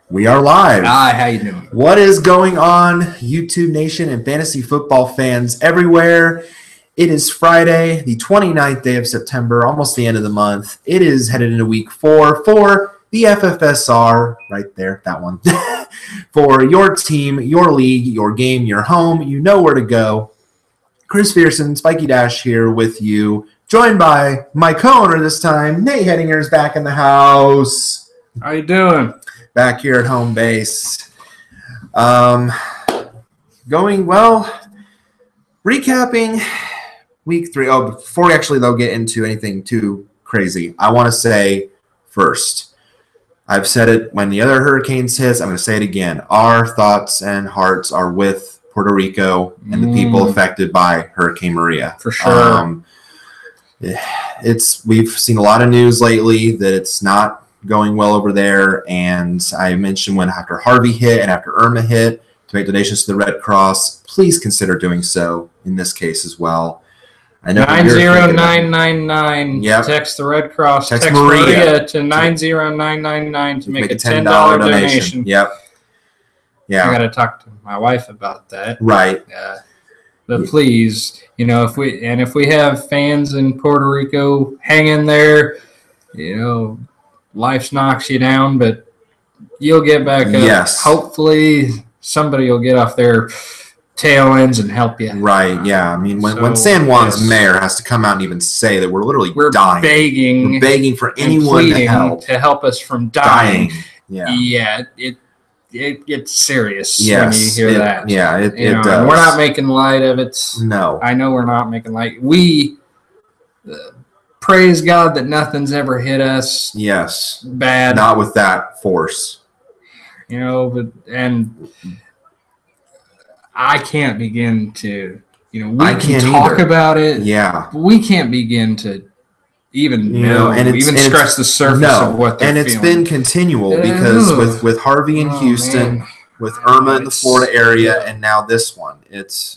We are live. Hi, how you doing? What is going on, YouTube Nation and fantasy football fans everywhere? It is Friday, the 29th day of September, almost the end of the month. It is headed into week 4 for the FFSR, right there, that one. For your team, your league, your game, your home, you know where to go. Chris Pearson, Spiky Dash here with you, joined by my co-owner this time, Nate Hettinger is back in the house. How you doing? Back here at home base. Going well. Recapping week 3. Oh, before we actually, though, get into anything too crazy, I want to say first, I've said it when the other hurricanes hit. I'm going to say it again. Our thoughts and hearts are with Puerto Rico and the people affected by Hurricane Maria. For sure. We've seen a lot of news lately that it's not going well over there, and I mentioned when after Harvey hit and after Irma hit to make donations to the Red Cross, please consider doing so in this case as well. I know 90999. Yep. Text the Red Cross. Text Maria to 90999 to make a $10 donation. Yep. Yeah. I got to talk to my wife about that. Right. But please, if we have fans in Puerto Rico, hang in there. Life knocks you down, but you'll get back up. Yes. Hopefully somebody will get off their tail ends and help you. Right, yeah. I mean, when San Juan's mayor has to come out and even say that we're dying. We're begging for anyone to help us from dying. Yeah. It gets serious when you hear that. Yeah, it does. And we're not making light of it. No. I know we're not making light. We praise God that nothing's ever hit us. Yes. Bad. Not with that force. And I can't begin to, we I can can't talk either. about it. Yeah. But we can't begin to even scratch the surface of what they're feeling. And it's been continual because with Harvey in Houston, man. with Irma in the Florida area, and now this one.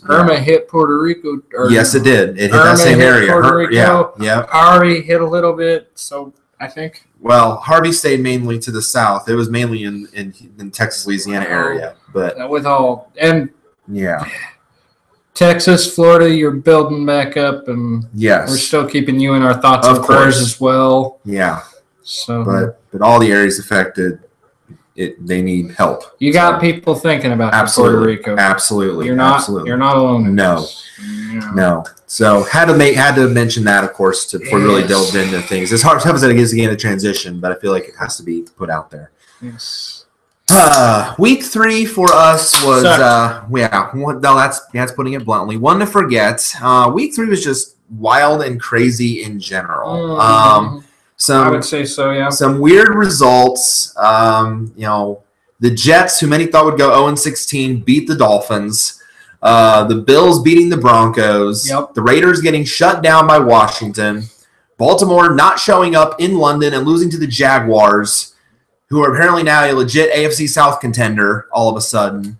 Irma hit Puerto Rico. Yes, it did. It hit Irma that same hit area. Puerto Rico. Yeah. Harvey hit a little bit, so I think. Well, Harvey stayed mainly to the south. It was mainly in Texas, Louisiana area. But Texas, Florida, you're building back up, and yes, we're still keeping you in our thoughts and prayers as well. Yeah. So, but all the areas affected, they need help. You got people thinking about Puerto Rico. Absolutely. You're not alone. No. So had to mention that, of course, before we really delved into things. It's hard as it is again a transition, but I feel like it has to be put out there. Yes. Week 3 for us was that's putting it bluntly, one to forget. Week 3 was just wild and crazy in general. I would say so, yeah. Some weird results. The Jets, who many thought would go 0-16, beat the Dolphins. The Bills beating the Broncos. Yep. The Raiders getting shut down by Washington. Baltimore not showing up in London and losing to the Jaguars, who are apparently now a legit AFC South contender all of a sudden.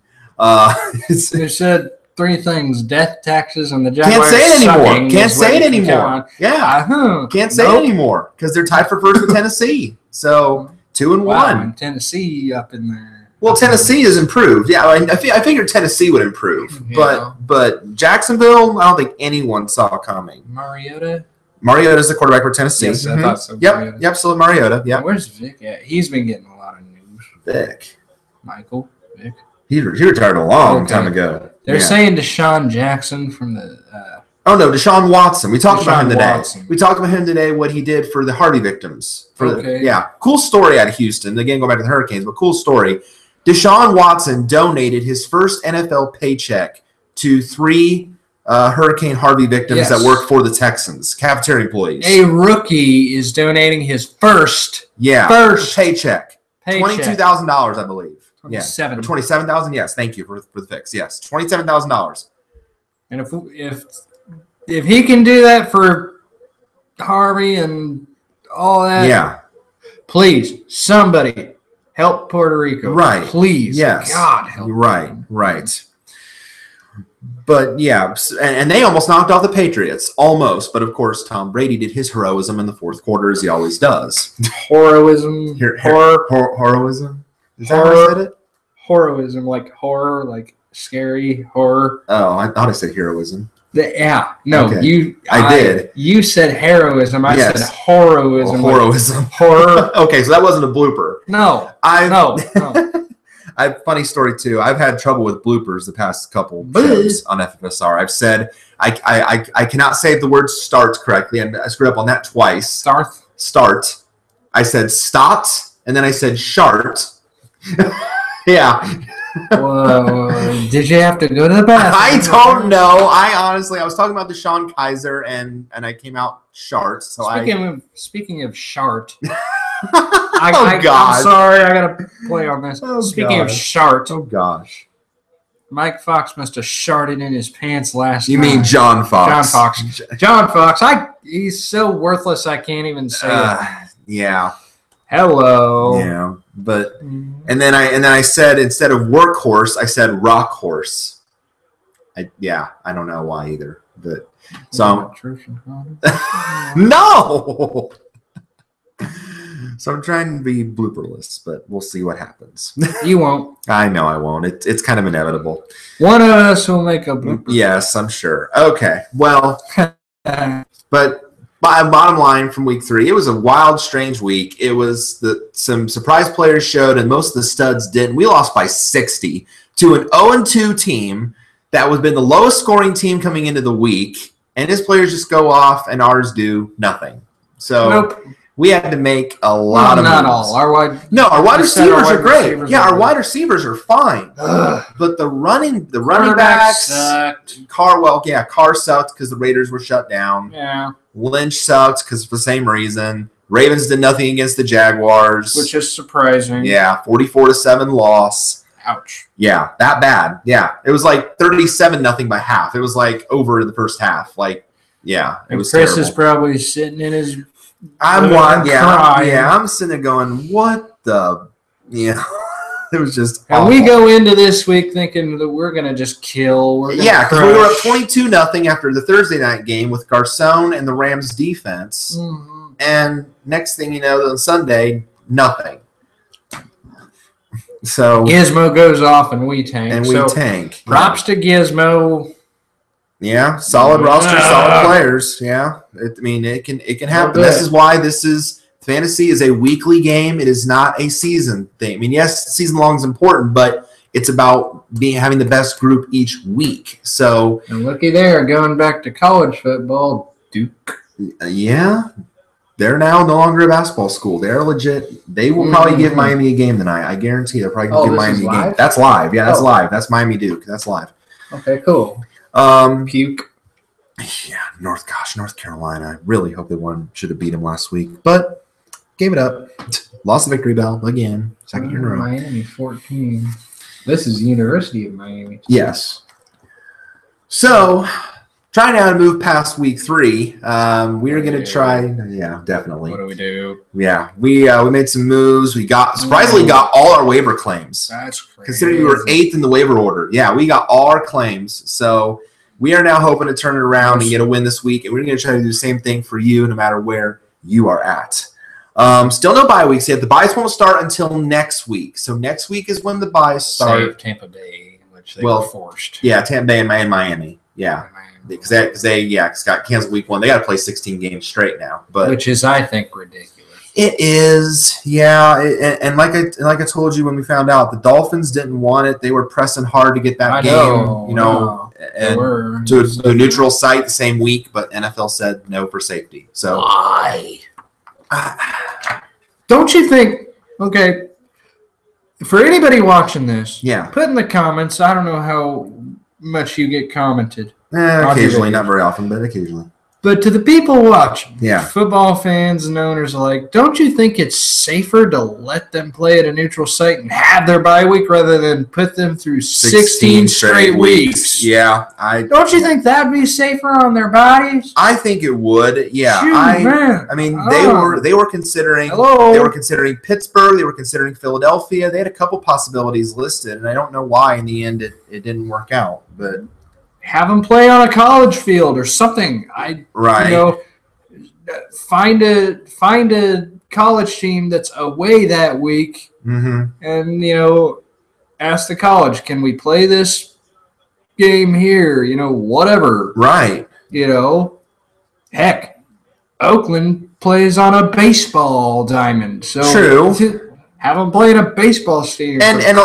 They said 3 things: death, taxes, and the Jaguars. Can't say it anymore. Yeah. Can't say it anymore because they're tied for first with Tennessee. So 2-1. Wow, and Tennessee up in there. Well, Tennessee has improved. Yeah, I figured Tennessee would improve, but Jacksonville, I don't think anyone saw coming. Mariota's the quarterback for Tennessee. Yes, I thought so. Yep. So Mariota. Yeah. Where's Vic at? He's been getting a lot of news. Vic. He retired a long time ago. They're saying Deshaun Jackson from the. Deshaun Watson. We talked about him today. What he did for the Harvey victims. Cool story out of Houston. Again, going back to the Hurricanes, but cool story. Deshaun Watson donated his first NFL paycheck to 3 Hurricane Harvey victims that work for the Texans, cafeteria employees. A rookie is donating his first paycheck. $22,000, I believe. $27,000. Yes, thank you for the fix. Yes, $27,000. And if he can do that for Harvey and all that, please, somebody help Puerto Rico. Right. Please. Yes. God help. Right. But, yeah, and they almost knocked off the Patriots. Almost. But, of course, Tom Brady did his heroism in the fourth quarter, as he always does. Heroism. Heroism? Is that how I said it? Heroism, like horror, like scary horror. Oh, I thought I said heroism. Okay. I did. You said heroism. I said horoism. Horoism. Horror. Okay, so that wasn't a blooper. No. No. I have a funny story too. I've had trouble with bloopers the past couple shows on FFSR. I've said I cannot say the word start correctly, and I screwed up on that twice. Start. I said stot, and then I said shart. Yeah. Whoa. Did you have to go to the bathroom? I don't know. I was talking about the Sean Kaiser, and I came out shart. So speaking of shart. Oh gosh. I'm sorry, I gotta play on this. Speaking of shart. Oh gosh. Mike Fox must have sharted in his pants last night. You mean John Fox? John Fox. He's so worthless I can't even say it. Yeah. Hello. Yeah. But and then I said, instead of workhorse, I said rock horse. I don't know why either. But so no. So I'm trying to be blooperless, but we'll see what happons. You won't. I know I won't. It's kind of inevitable. One of us will make a blooper. Yes, I'm sure. Okay. Well, but bottom line from week 3, it was a wild, strange week. It was some surprise players showed, and most of the studs didn't. We lost by 60 to an 0-2 team that was been the lowest scoring team coming into the week, and his players just go off, and ours do nothing. So we had to make a lot of moves. Not all. Our wide receivers are great. Our wide receivers are fine. But the running backs sucked. Carr sucked because the Raiders were shut down. Yeah. Lynch sucked because for the same reason. Ravens did nothing against the Jaguars, which is surprising. Yeah, 44-7 loss. Ouch. Yeah, that bad. Yeah, it was like 37-0 by half. It was like over the first half. Like, yeah, it was Chris terrible. Is probably sitting in his. I'm sitting there going, what the, it was just awful. And we go into this week thinking that we're going to just kill. Because we were up 22-0 after the Thursday night game with Garcon and the Rams defense. Mm-hmm. And next thing you know, on Sunday, nothing. So Gizmo goes off and we tank. Props to Gizmo. Yeah, solid roster, solid players. Yeah, it can happen. This is why fantasy is a weekly game. It is not a season thing. I mean, yes, season long is important, but it's about having the best group each week. So and looky there, going back to college football, Duke. Yeah, they're now no longer a basketball school. They're legit. They will probably give Miami a game tonight. I guarantee they're probably going to give Miami a game. That's live. Yeah, that's live. That's Miami Duke. That's live. Okay, cool. Puke. Yeah, North Carolina. I really hope they won. Should have beat them last week, but gave it up. Lost the victory bell again. Second year in a row. Miami 14. This is University of Miami. Yes. So, trying now to move past week 3. We are going to try. Yeah, definitely. What do we do? Yeah, we made some moves. We surprisingly got all our waiver claims. That's crazy. Considering we were 8th in the waiver order. Yeah, we got all our claims. So we are now hoping to turn it around and get a win this week. And we're going to try to do the same thing for you, no matter where you are at. Still no bye weeks yet. The byes won't start until next week. So next week is when the byes start. Save Tampa Bay, which they were forced. Yeah, Tampa Bay and Miami. Yeah. Because they got canceled week 1. They got to play 16 games straight now, which is, I think, ridiculous. It is, yeah. And like I told you when we found out, the Dolphins didn't want it. They were pressing hard to get that game, and to a neutral site the same week. But NFL said no for safety. So why? Don't you think? Okay, for anybody watching this, put in the comments. I don't know how much you get commented. Occasionally, not very often, but occasionally. But to the people watching, football fans and owners alike, don't you think it's safer to let them play at a neutral site and have their bye week rather than put them through 16 straight weeks? Yeah. Don't you think that would be safer on their bodies? I think it would, yeah. Shoot, I mean, they were considering They were considering Pittsburgh, they were considering Philadelphia. They had a couple possibilities listed, and I don't know why in the end it didn't work out, but have them play on a college field or something. Find a college team that's away that week, and ask the college, can we play this game here? Whatever. Right. Heck, Oakland plays on a baseball diamond, so true. Have them play in a baseball stadium. And a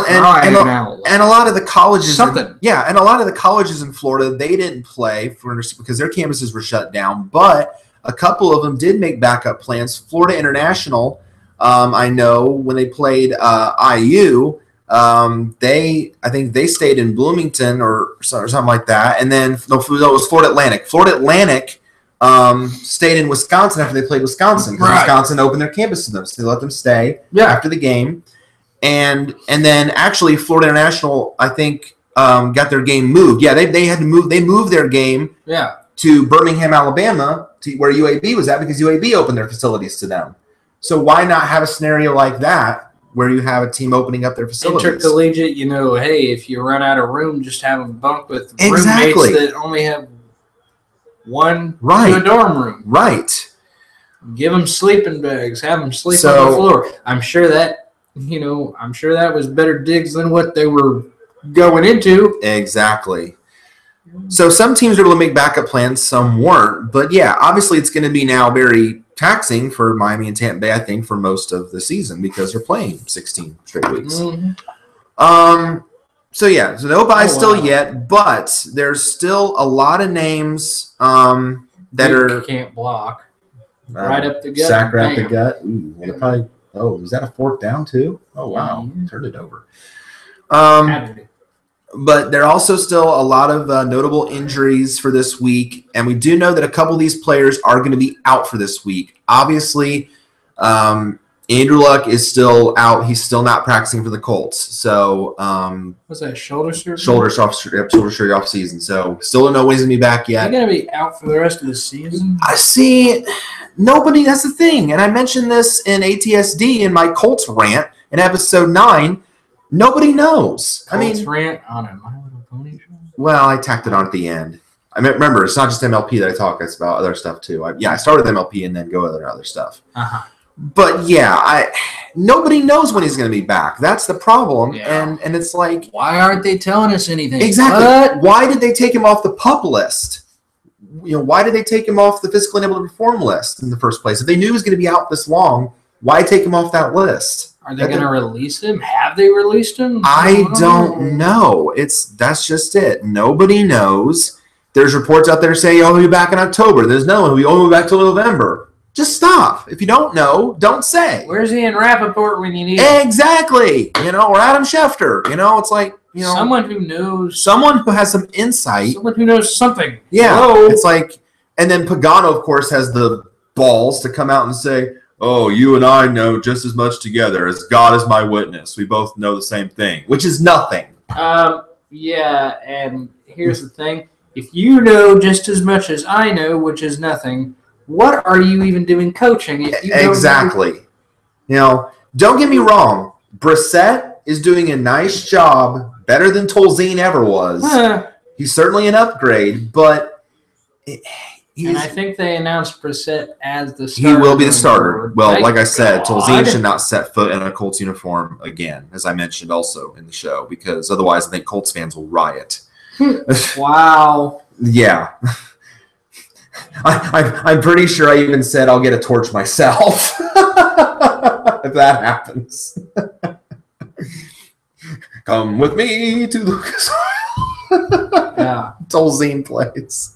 lot of the colleges, and a lot of the colleges in Florida, they didn't play because their campuses were shut down. But a couple of them did make backup plans. Florida International, I know when they played IU, I think they stayed in Bloomington or something like that. And then it was Florida Atlantic. Florida Atlantic stayed in Wisconsin after they played Wisconsin because Wisconsin opened their campus to them, so they let them stay after the game. And then actually Florida International, I think, got their game moved. Yeah, they had to move. They moved their game to Birmingham, Alabama, to where UAB was at because UAB opened their facilities to them. So why not have a scenario like that where you have a team opening up their facilities? Intercollegiate, hey, if you run out of room, just have them bunk with roommates that only have one to a dorm room. Right. Give them sleeping bags. Have them sleep on the floor. I'm sure that was better digs than what they were going into. Exactly. So some teams were able to make backup plans, some weren't. But yeah, obviously it's going to be now very taxing for Miami and Tampa Bay, I think, for most of the season because they're playing 16 straight weeks. So no buys still yet, but there's still a lot of names that can't block. Right up the gut. Sack right up the gut. Ooh, is that a fourth down too? Oh wow, turned it over. But there are also still a lot of notable injuries for this week, and we do know that a couple of these players are going to be out for this week. Obviously, Andrew Luck is still out. He's still not practicing for the Colts. So, what's that, shoulder surgery? Shoulder surgery off season. So, still don't know when he's going to be back yet. He's going to be out for the rest of the season? I see. Nobody, that's the thing. And I mentioned this in ATSD in my Colts rant in episode 9. Nobody knows. Colts rant on a My Little Pony show? Well, I tacked it on at the end. I mean, remember, it's not just MLP that I talk. It's about other stuff, too. I started with MLP and then go other stuff. But yeah, nobody knows when he's going to be back. That's the problem, and it's like, why aren't they telling us anything? Exactly. What? Why did they take him off the PUP list? Why did they take him off the physically unable to perform list in the first place? If they knew he was going to be out this long, why take him off that list? Are they going to release him? Have they released him? I don't know. That's just it. Nobody knows. There's reports out there saying, he'll be back in October. There's no one. He'll be back till November. Just stop. If you don't know, don't say. Where's Ian Rappaport when you need him? Exactly. Or Adam Schefter. It's like, someone who knows. Someone who has some insight. Someone who knows something. Yeah. Hello? It's like, and then Pagano, of course, has the balls to come out and say, oh, you and I know just as much together as God is my witness. We both know the same thing, which is nothing. Yeah, and here's the thing. If you know just as much as I know, which is nothing, what are you even doing coaching? If you exactly. Don't get me wrong. Brissett is doing a nice job, better than Tolzien ever was. He's certainly an upgrade, but and I think they announced Brissett as the starter. He will be the starter. Well, like I said, Tolzien should not set foot in a Colts uniform again, as I mentioned also in the show, because otherwise I think Colts fans will riot. Wow. Yeah. I'm pretty sure I even said I'll get a torch myself if that happens. Come with me to Lucas. Yeah, Tolzien plays.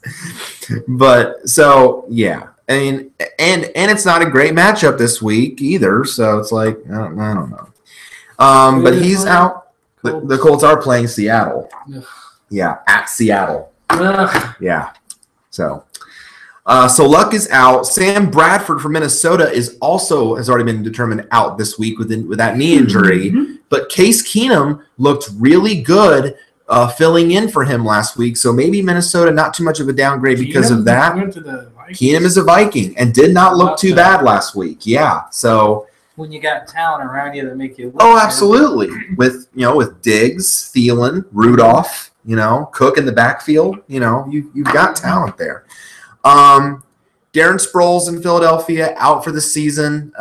But so yeah, I mean, and it's not a great matchup this week either. So it's like I don't know. But he's out. The Colts are playing Seattle. Yeah, at Seattle. Yeah. So Luck is out. Sam Bradford from Minnesota has already been determined out this week with that knee injury. But Case Keenum looked really good filling in for him last week. So maybe Minnesota not too much of a downgrade because of that. Keenum is a Viking and did not look too bad last week. Yeah. So when you got talent around you that make you look absolutely. With Diggs, Thielen, Rudolph, Cook in the backfield, you've got talent there. Darren Sproles in Philadelphia, out for the season.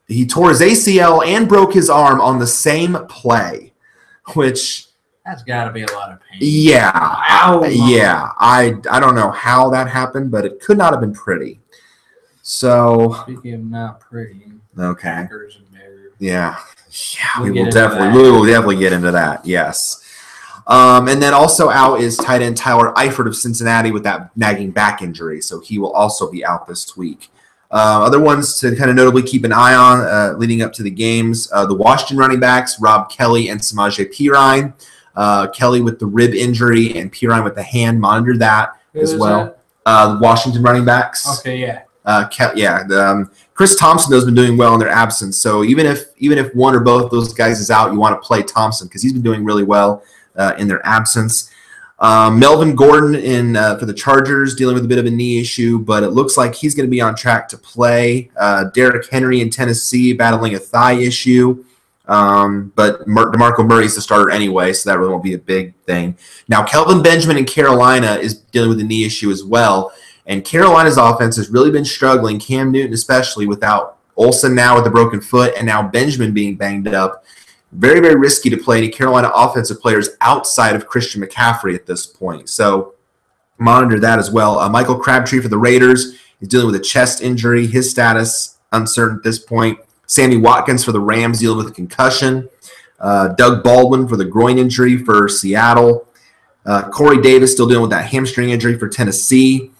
He tore his ACL and broke his arm on the same play, which that's got to be a lot of pain. Yeah. Ow. Yeah. I don't know how that happened, but it could not have been pretty. So speaking of not pretty, okay. Packers and Bears. Yeah. Yeah, we will definitely get into that. Yes. And then also out is tight end Tyler Eifert of Cincinnati with that nagging back injury. So he will also be out this week. Other ones to kind of notably keep an eye on leading up to the games, the Washington running backs, Rob Kelly and Samaje Perine. Kelly with the rib injury and Perine with the hand. Monitor that as well. The Washington running backs. Okay, yeah. Chris Thompson has been doing well in their absence. So even if one or both of those guys is out, you want to play Thompson because he's been doing really well in their absence. Melvin Gordon for the Chargers dealing with a bit of a knee issue, but it looks like he's going to be on track to play. Derrick Henry in Tennessee battling a thigh issue. But DeMarco Murray's the starter anyway, so that really won't be a big thing. Now, Kelvin Benjamin in Carolina is dealing with a knee issue as well. And Carolina's offense has really been struggling, Cam Newton especially, without Olsen now with a broken foot and now Benjamin being banged up. Very, very risky to play any Carolina offensive players outside of Christian McCaffrey at this point. So monitor that as well. Michael Crabtree for the Raiders is dealing with a chest injury. His status uncertain at this point. Sammy Watkins for the Rams dealing with a concussion. Doug Baldwin for the groin injury for Seattle. Corey Davis still dealing with that hamstring injury for Tennessee.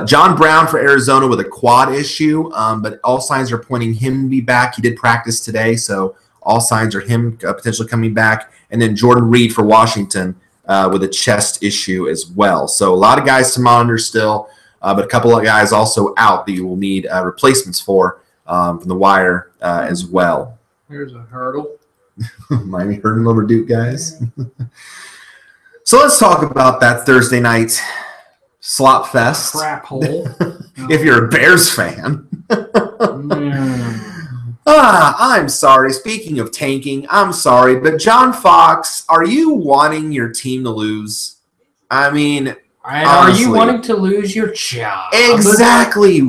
John Brown for Arizona with a quad issue, but all signs are pointing him to be back. He did practice today, so all signs are him potentially coming back. And then Jordan Reed for Washington with a chest issue as well. So a lot of guys to monitor still, but a couple of guys also out that you will need replacements for from the wire as well. Here's a hurdle. Miami hurting over Duke, guys. So let's talk about that Thursday night slop fest. Crap hole. If you're a Bears fan. I'm sorry. Speaking of tanking, I'm sorry. But John Fox, are you wanting your team to lose? I mean, are you wanting to lose your job? Exactly.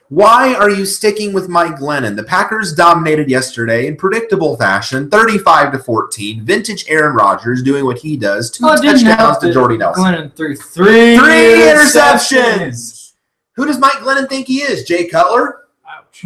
Why are you sticking with Mike Glennon? The Packers dominated yesterday in predictable fashion, 35-14. Vintage Aaron Rodgers doing what he does. 2 touchdowns to Jordy Nelson. Glennon threw three interceptions. Who does Mike Glennon think he is? Jay Cutler? Ouch.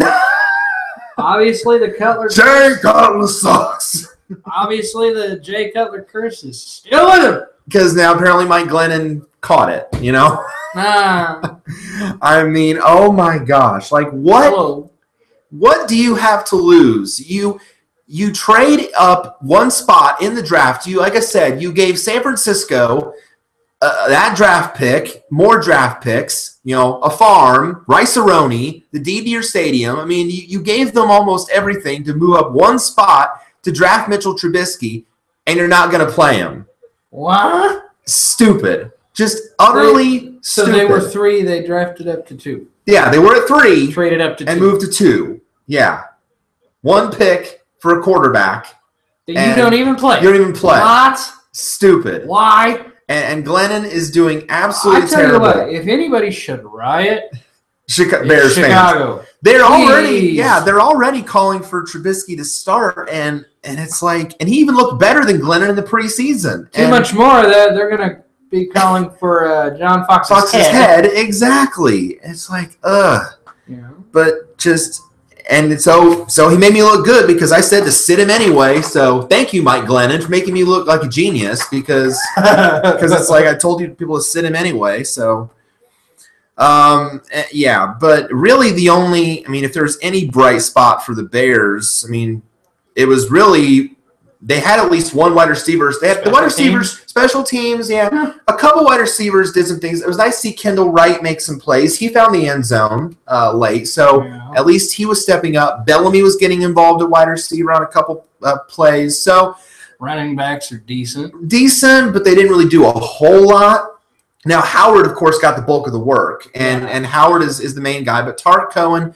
Obviously, the Cutler. Jay Cutler sucks. Obviously, the Jay Cutler curse is still with him. Because now apparently Mike Glennon caught it, you know? I mean, oh my gosh. Like, what do you have to lose? You trade up one spot in the draft. Like I said, you gave San Francisco that draft pick, more draft picks, a farm, Rice-A-Roni, the deed to your stadium. I mean, you gave them almost everything to move up one spot to draft Mitchell Trubisky, and you're not going to play him. What? Stupid. Just utterly stupid. So they were 3. They drafted up to 2. Yeah, they were at 3. Traded up to 2. And moved to 2. Yeah. 1 pick for a quarterback. You don't even play. You don't even play. What? Stupid. Why? And Glennon is doing absolutely terrible. I tell you what, if anybody should riot, Bears Chicago. Fans. They're already calling for Trubisky to start, and it's like, and he even looked better than Glennon in the preseason. Too much more of that, they're gonna be calling for John Fox's head. Exactly. It's like, But just. And so he made me look good because I said to sit him anyway. So thank you, Mike Glennon, for making me look like a genius because it's like I told you people to sit him anyway. So, yeah. But really if there's any bright spot for the Bears, it was really they had at least one wide receiver. They had the wide receivers, special teams, yeah. A couple wide receivers did some things. It was nice to see Kendall Wright make some plays. He found the end zone late, so at least he was stepping up. Bellamy was getting involved at wide receiver on a couple plays. So running backs are decent, but they didn't really do a whole lot. Now Howard, of course, got the bulk of the work, and Howard is the main guy, but Tarek Cohen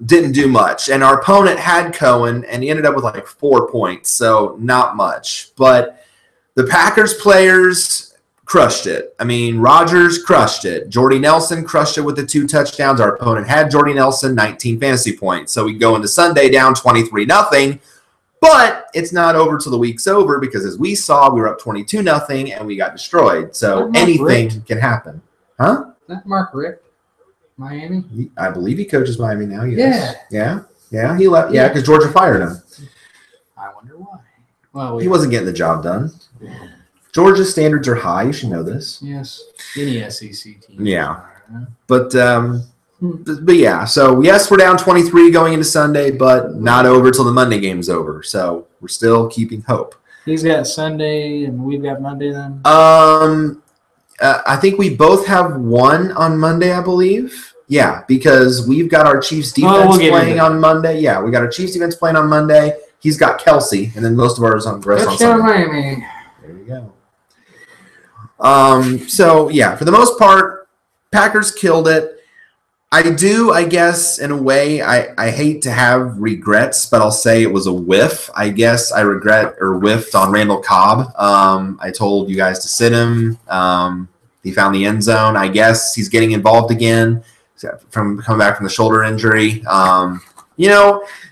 didn't do much. And our opponent had Cohen, and he ended up with like 4 points, so not much. But the Packers players, crushed it. I mean, Rodgers crushed it. Jordy Nelson crushed it with the 2 touchdowns. Our opponent had Jordy Nelson, 19 fantasy points. So we go into Sunday down 23-0. But it's not over till the week's over because, as we saw, we were up 22-0 and we got destroyed. So anything can happen. Huh? Is that Mark Richt, Miami? I believe he coaches Miami now. Yes. Yeah. He left. Yeah, because Georgia fired him. I wonder why. Well, he wasn't getting the job done. Georgia's standards are high. You should know this. Yes. Any SEC team. Yeah. But yeah. So yes, we're down 23 going into Sunday, but not over till the Monday game's over. So we're still keeping hope. He's got Sunday and we've got Monday then. I think we both have one on Monday, I believe. Yeah, because we've got our Chiefs defense playing on Monday. Yeah, we got our Chiefs defense playing on Monday. He's got Kelsey, and then most of ours on rest on Sunday. Miami. There you go. So yeah, for the most part, Packers killed it. I guess, in a way, I hate to have regrets, but I'll say it was a whiff. I guess I regret or whiffed on Randall Cobb. I told you guys to sit him. He found the end zone. I guess he's getting involved again from coming back from the shoulder injury.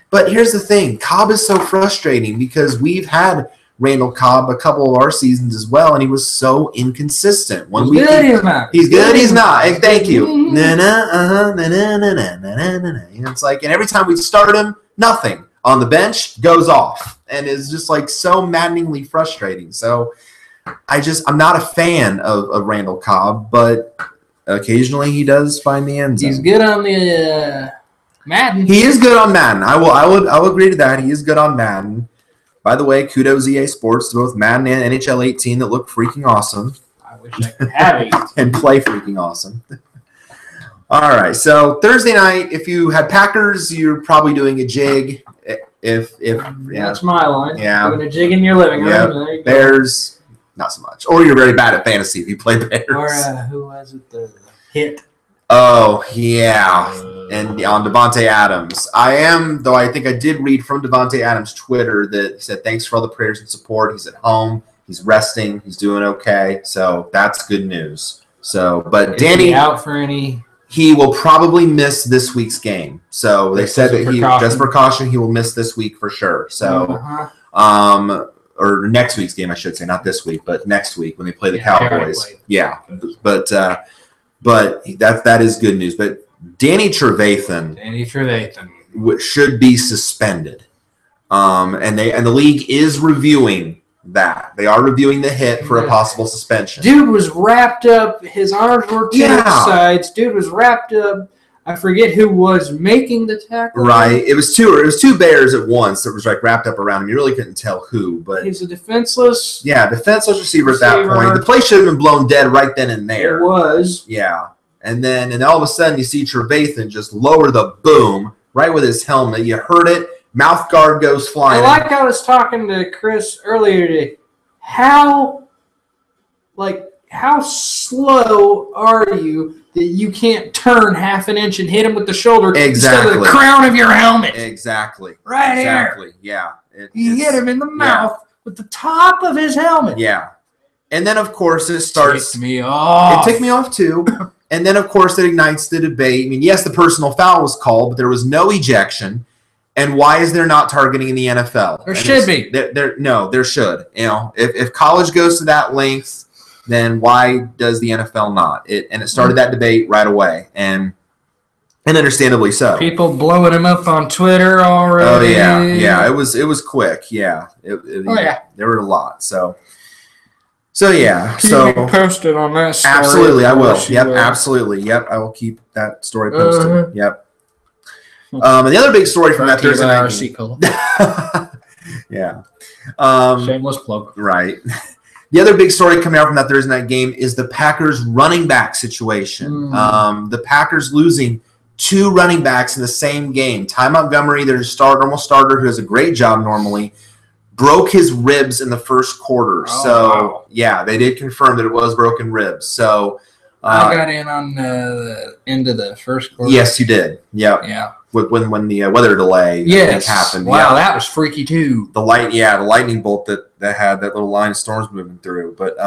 But here's the thing. Cobb is so frustrating because we've had Randall Cobb a couple of our seasons as well, and he was so inconsistent. He's good, he's not. He's good, he's not. Thank you. It's like, and every time we start him, nothing. On the bench, goes off. And it's just like so maddeningly frustrating. So I'm not a fan of Randall Cobb, but occasionally he does find the end zone. He's good on the Madden. He is good on Madden. I will agree to that. He is good on Madden. By the way, kudos EA Sports to both Madden and NHL 18 that look freaking awesome. I wish I could have it. And play freaking awesome. All right, so Thursday night, if you had Packers, you're probably doing a jig. That's my line. Yeah. Doing a jig in your living room. Yep. There you go. Bears, not so much. Or you're very bad at fantasy if you play Bears. Or who was it? The hit. Oh, yeah. And on Devontae Adams. I think I did read from Devontae Adams' Twitter that he said, thanks for all the prayers and support. He's at home. He's resting. He's doing okay. So that's good news. But Is Danny he out for any? He will probably miss this week's game. So they said that just for caution, he will miss this week for sure. So, or next week's game, I should say, not this week, but next week when they play the Cowboys. Yeah. But that is good news. But Danny Trevathan should be suspended. And the league is reviewing that. They are reviewing the hit for a possible suspension. Dude was wrapped up. His arms were to the sides. Dude was wrapped up. I forget who was making the tackle. Right. It was two Bears at once that was like wrapped up around him. You really couldn't tell who, but he's a defenseless receiver at that point. The play should have been blown dead right then and there. It was. Yeah. And then all of a sudden you see Trevathan just lower the boom right with his helmet. You heard it. Mouth guard goes flying. I was talking to Chris earlier today. How slow are you that you can't turn half an inch and hit him with the shoulder instead of the crown of your helmet? Exactly. Here. Yeah. You hit him in the mouth with the top of his helmet. Yeah. And then, of course, it starts. It ticked me off. It ticked me off, too. And then, of course, it ignites the debate. I mean, yes, the personal foul was called, but there was no ejection. And why is there not targeting in the NFL? There should be. There should. If college goes to that length, then why does the NFL not? It started that debate right away, and understandably so. People blowing him up on Twitter already. Oh yeah. It was quick. Yeah. There were a lot. So yeah. Keep me posted on that story. Absolutely, I will. Yep, absolutely. Yep, I will keep that story posted. Yep. And the other big story from that Thursday night game. Yeah. Shameless plug. Right. The other big story coming out from that Thursday night game is the Packers running back situation. The Packers losing 2 running backs in the same game. Ty Montgomery, their normal starter who does a great job normally, broke his ribs in the first quarter. Wow. Yeah, they did confirm that it was broken ribs. So I got in on the end of the first quarter. Yes, you did. Yep. Yeah. When the weather delay happened. Wow, that was freaky too. The lightning bolt that had that little line of storms moving through. But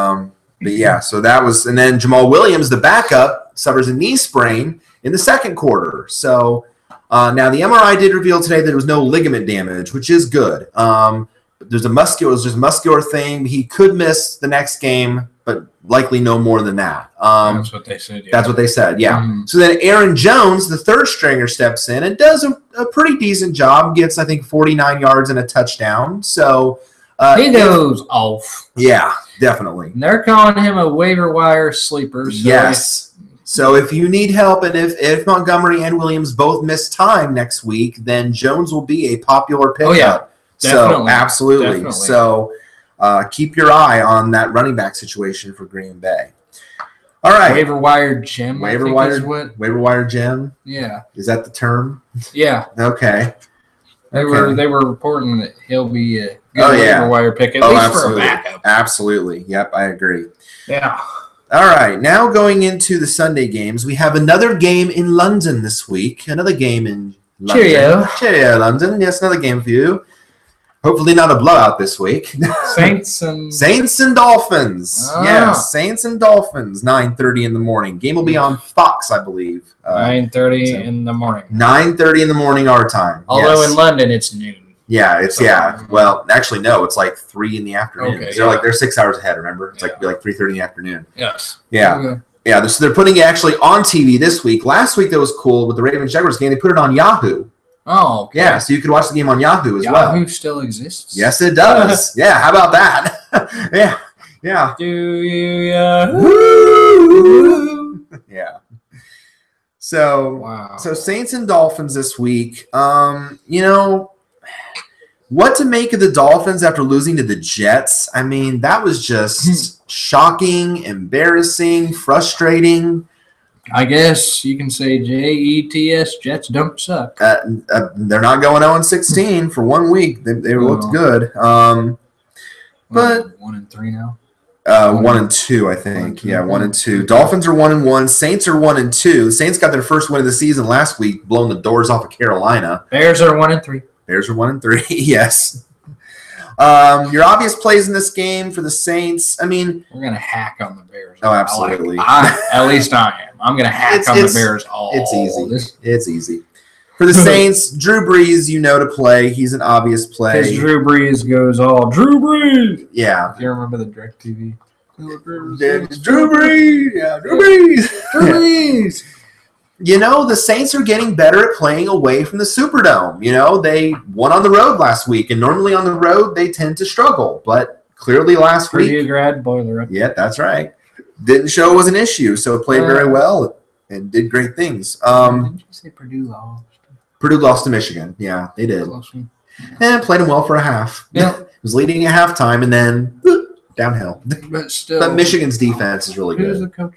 But yeah, so that was, and then Jamal Williams, the backup, suffers a knee sprain in the second quarter. So now the MRI did reveal today that there was no ligament damage, which is good. There's a muscular thing. He could miss the next game, but likely no more than that. That's what they said. Yeah. That's what they said. Yeah. So then Aaron Jones, the third stringer, steps in and does a pretty decent job. Gets, I think, 49 yards and a touchdown. So he goes off. Yeah, definitely. And they're calling him a waiver wire sleeper. So yes. So if you need help, and if Montgomery and Williams both miss time next week, then Jones will be a popular pickup. Oh yeah. Definitely. So absolutely. Definitely. So keep your eye on that running back situation for Green Bay. All right. Waiver wire gem. Waiver wire gem. Yeah. Is that the term? Yeah. Okay. They were reporting that he'll be a good waiver wire pick at least for a backup. Absolutely. Yep, I agree. Yeah. All right. Now going into the Sunday games, we have another game in London this week. Another game in London. Cheerio, London. Yes, another game for you. Hopefully not a blowout this week. Saints and Dolphins. Oh. Yes, Saints and Dolphins, 9:30 in the morning. Game will be on Fox, I believe. 9:30 in the morning. 9:30 in the morning our time. Although in London it's noon. Yeah, Well, actually, no, it's like 3 in the afternoon. Okay, they're 6 hours ahead, remember? It's like 3:30 in the afternoon. Yes. Yeah. Okay. Yeah, so they're putting it actually on TV this week. Last week that was cool with the Ravens-Jaguars game. They put it on Yahoo. Oh, okay. Yeah, so you could watch the game on Yahoo as well. Yahoo still exists? Yes, it does. Yeah, how about that? Yeah. Do you Yahoo? Yeah. So, wow. So Saints and Dolphins this week. What to make of the Dolphins after losing to the Jets? I mean, that was just shocking, embarrassing, frustrating. I guess you can say Jets. Jets don't suck. They're not going 0-16 for 1 week. They looked good. But 1-3 now. 1-2, I think. 1-2. Dolphins are 1-1. Saints are 1-2. Saints got their first win of the season last week, blowing the doors off of Carolina. Bears are 1-3. Bears are 1-3. Yes. Your obvious plays in this game for the Saints. I mean, we're gonna hack on the Bears. Oh, absolutely. At least I am. I'm gonna hack on the Bears all. It's easy. It's easy. For the Saints, Drew Brees, to play. He's an obvious play. Because Drew Brees goes all Drew Brees. Yeah. Do you remember the DirecTV? Drew Brees. Yeah, Drew Brees. Drew Brees. The Saints are getting better at playing away from the Superdome. They won on the road last week, and normally on the road they tend to struggle. But clearly last week, Purdue grad boiler up. Yeah, that's right. Didn't show it was an issue, so it played very well and did great things. Didn't you say Purdue lost? Purdue lost to Michigan. Yeah, they did. And played them well for a half. Yeah, it was leading at halftime, and then downhill. But still, but Michigan's defense is really good. Who's the coach?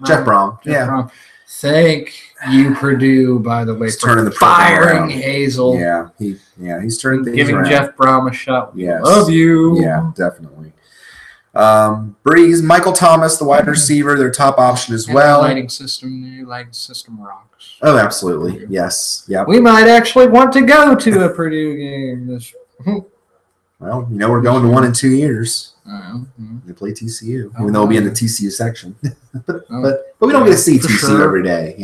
Jeff Brom. Brom. Thank you, Purdue, by the way, he's turning the firing Hazel. Yeah, he's turning things giving around. Jeff Brom a shot. Yes. Love you. Yeah, definitely. Breeze, Michael Thomas, the wide receiver, their top option as well. The lighting system rocks. Oh, absolutely. Yes. Yeah. We might actually want to go to a Purdue game. Well, we're going to 1 in 2 years. They play TCU, even though we'll be in the TCU section. but we don't get to see TCU every day,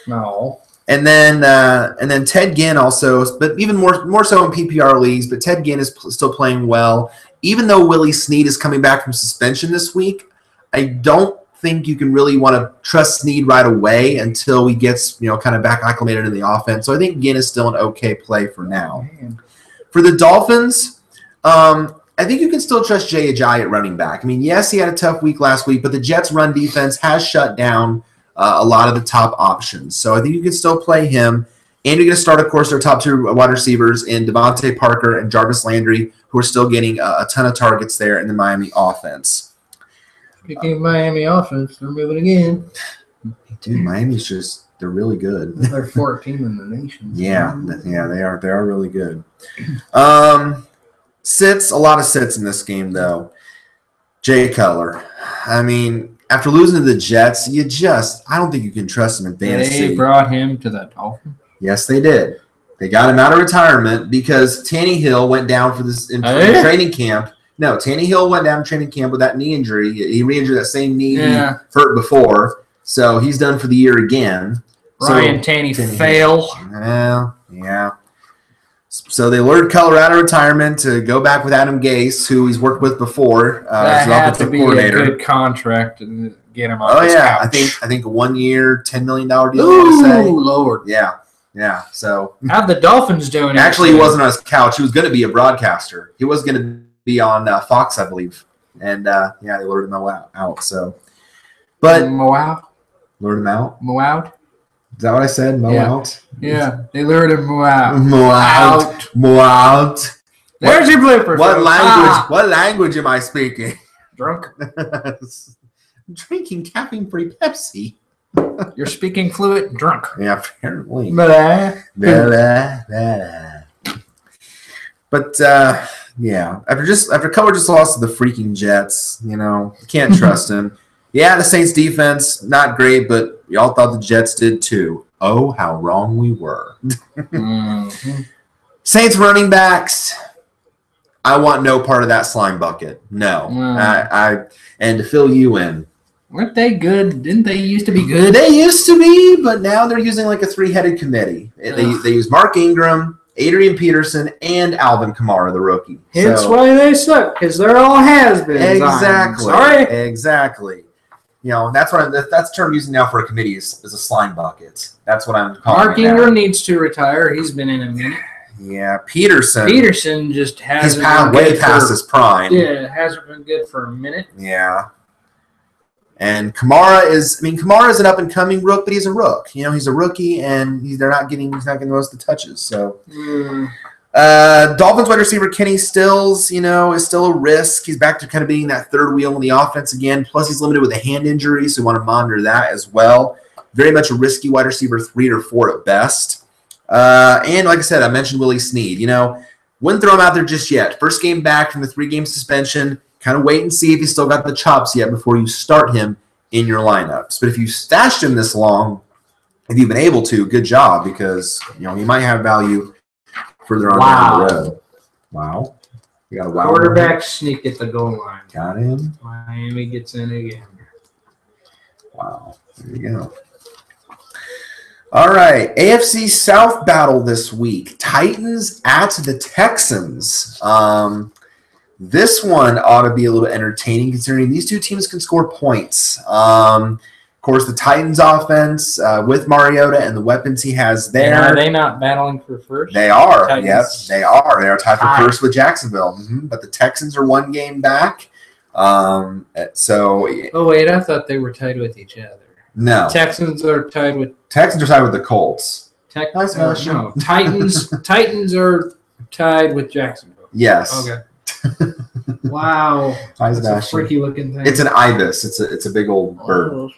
No. And then Ted Ginn also, but even more so in PPR leagues. But Ted Ginn is still playing well, even though Willie Snead is coming back from suspension this week. I don't think you can really want to trust Snead right away until he gets kind of back acclimated in the offense. So I think Ginn is still an okay play for now. For the Dolphins, I think you can still trust Jay Ajayi at running back. I mean, yes, he had a tough week last week, but the Jets' run defense has shut down a lot of the top options. So I think you can still play him. And you're going to start, of course, their top 2 wide receivers in Devontae Parker and Jarvis Landry, who are still getting a ton of targets there in the Miami offense. Speaking of Miami offense, they're moving again. Dude, Miami's just – they're really good. They're 14 in the nation. Yeah, they are. They are really good. A lot of sits in this game, though. Jay Cutler. I mean, after losing to the Jets, I don't think you can trust him in fantasy. They brought him to the Dolphins? Yes, they did. They got him out of retirement because Tannehill went down for this in training camp. No, Tannehill went down training camp with that knee injury. He re-injured that same knee he hurt before, so he's done for the year again. Ryan Tanny fail. Well, yeah. So they lured Colorado retirement to go back with Adam Gase, who he's worked with before. That had to be a good contract to get him off his couch. I think a 1 year, $10 million deal. Ooh, Lord. Yeah. So how'd the Dolphins doing? Actually, he wasn't on his couch. He was going to be a broadcaster. He was going to be on Fox, I believe. And they lured him out. So, but lured him out. Mow. Is that what I said? Out? Yeah, they lured him out. Out. There's your blooper. What language am I speaking? Drunk. Drinking caffeine-free Pepsi. You're speaking fluent drunk. Yeah, apparently. But after Cutler just lost to the freaking Jets, you can't trust him. Yeah, the Saints defense, not great, but y'all thought the Jets did too. Oh, how wrong we were. Saints running backs, I want no part of that slime bucket. No. And to fill you in. Weren't they good? Didn't they used to be good? They used to be, but now they're using like a three-headed committee. They use Mark Ingram, Adrian Peterson, and Alvin Kamara, the rookie. That's why they suck, because they're all has-beens. Exactly. Sorry. Exactly. That's what that's the term I'm using now for a committee is a slime bucket. That's what I'm calling Mark Ingram needs to retire. He's been in a minute. Yeah, Peterson just hasn't been way past his prime. Yeah, hasn't been good for a minute. Yeah. And Kamara is an up and coming rook, but he's a rook. He's a rookie, and he's not getting most of the touches. So, Dolphins wide receiver Kenny Stills, is still a risk. He's back to kind of being that third wheel in the offense again. Plus, he's limited with a hand injury, so we want to monitor that as well. Very much a risky wide receiver 3 or 4 at best. And like I said, I mentioned Willie Snead. Wouldn't throw him out there just yet. First game back from the 3-game suspension. Kind of wait and see if he's still got the chops yet before you start him in your lineups. But if you stashed him this long, if you've been able to, good job, because he might have value further on down the road. Wow. We got a quarterback sneak at the goal line. Got him. Miami gets in again. Wow. There you go. All right. AFC South battle this week. Titans at the Texans. This one ought to be a little entertaining considering these two teams can score points. Of course, the Titans offense with Mariota and the weapons he has there. And are they not battling for first? They are. Titans. Yes, they are. They are tied for first with Jacksonville. But the Texans are 1 game back. Oh, wait. I thought they were tied with each other. No. Texans are tied with the Colts. No. Titans are tied with Jacksonville. Yes. Okay. Wow, that's a freaky looking thing. It's an ibis. It's a big old bird.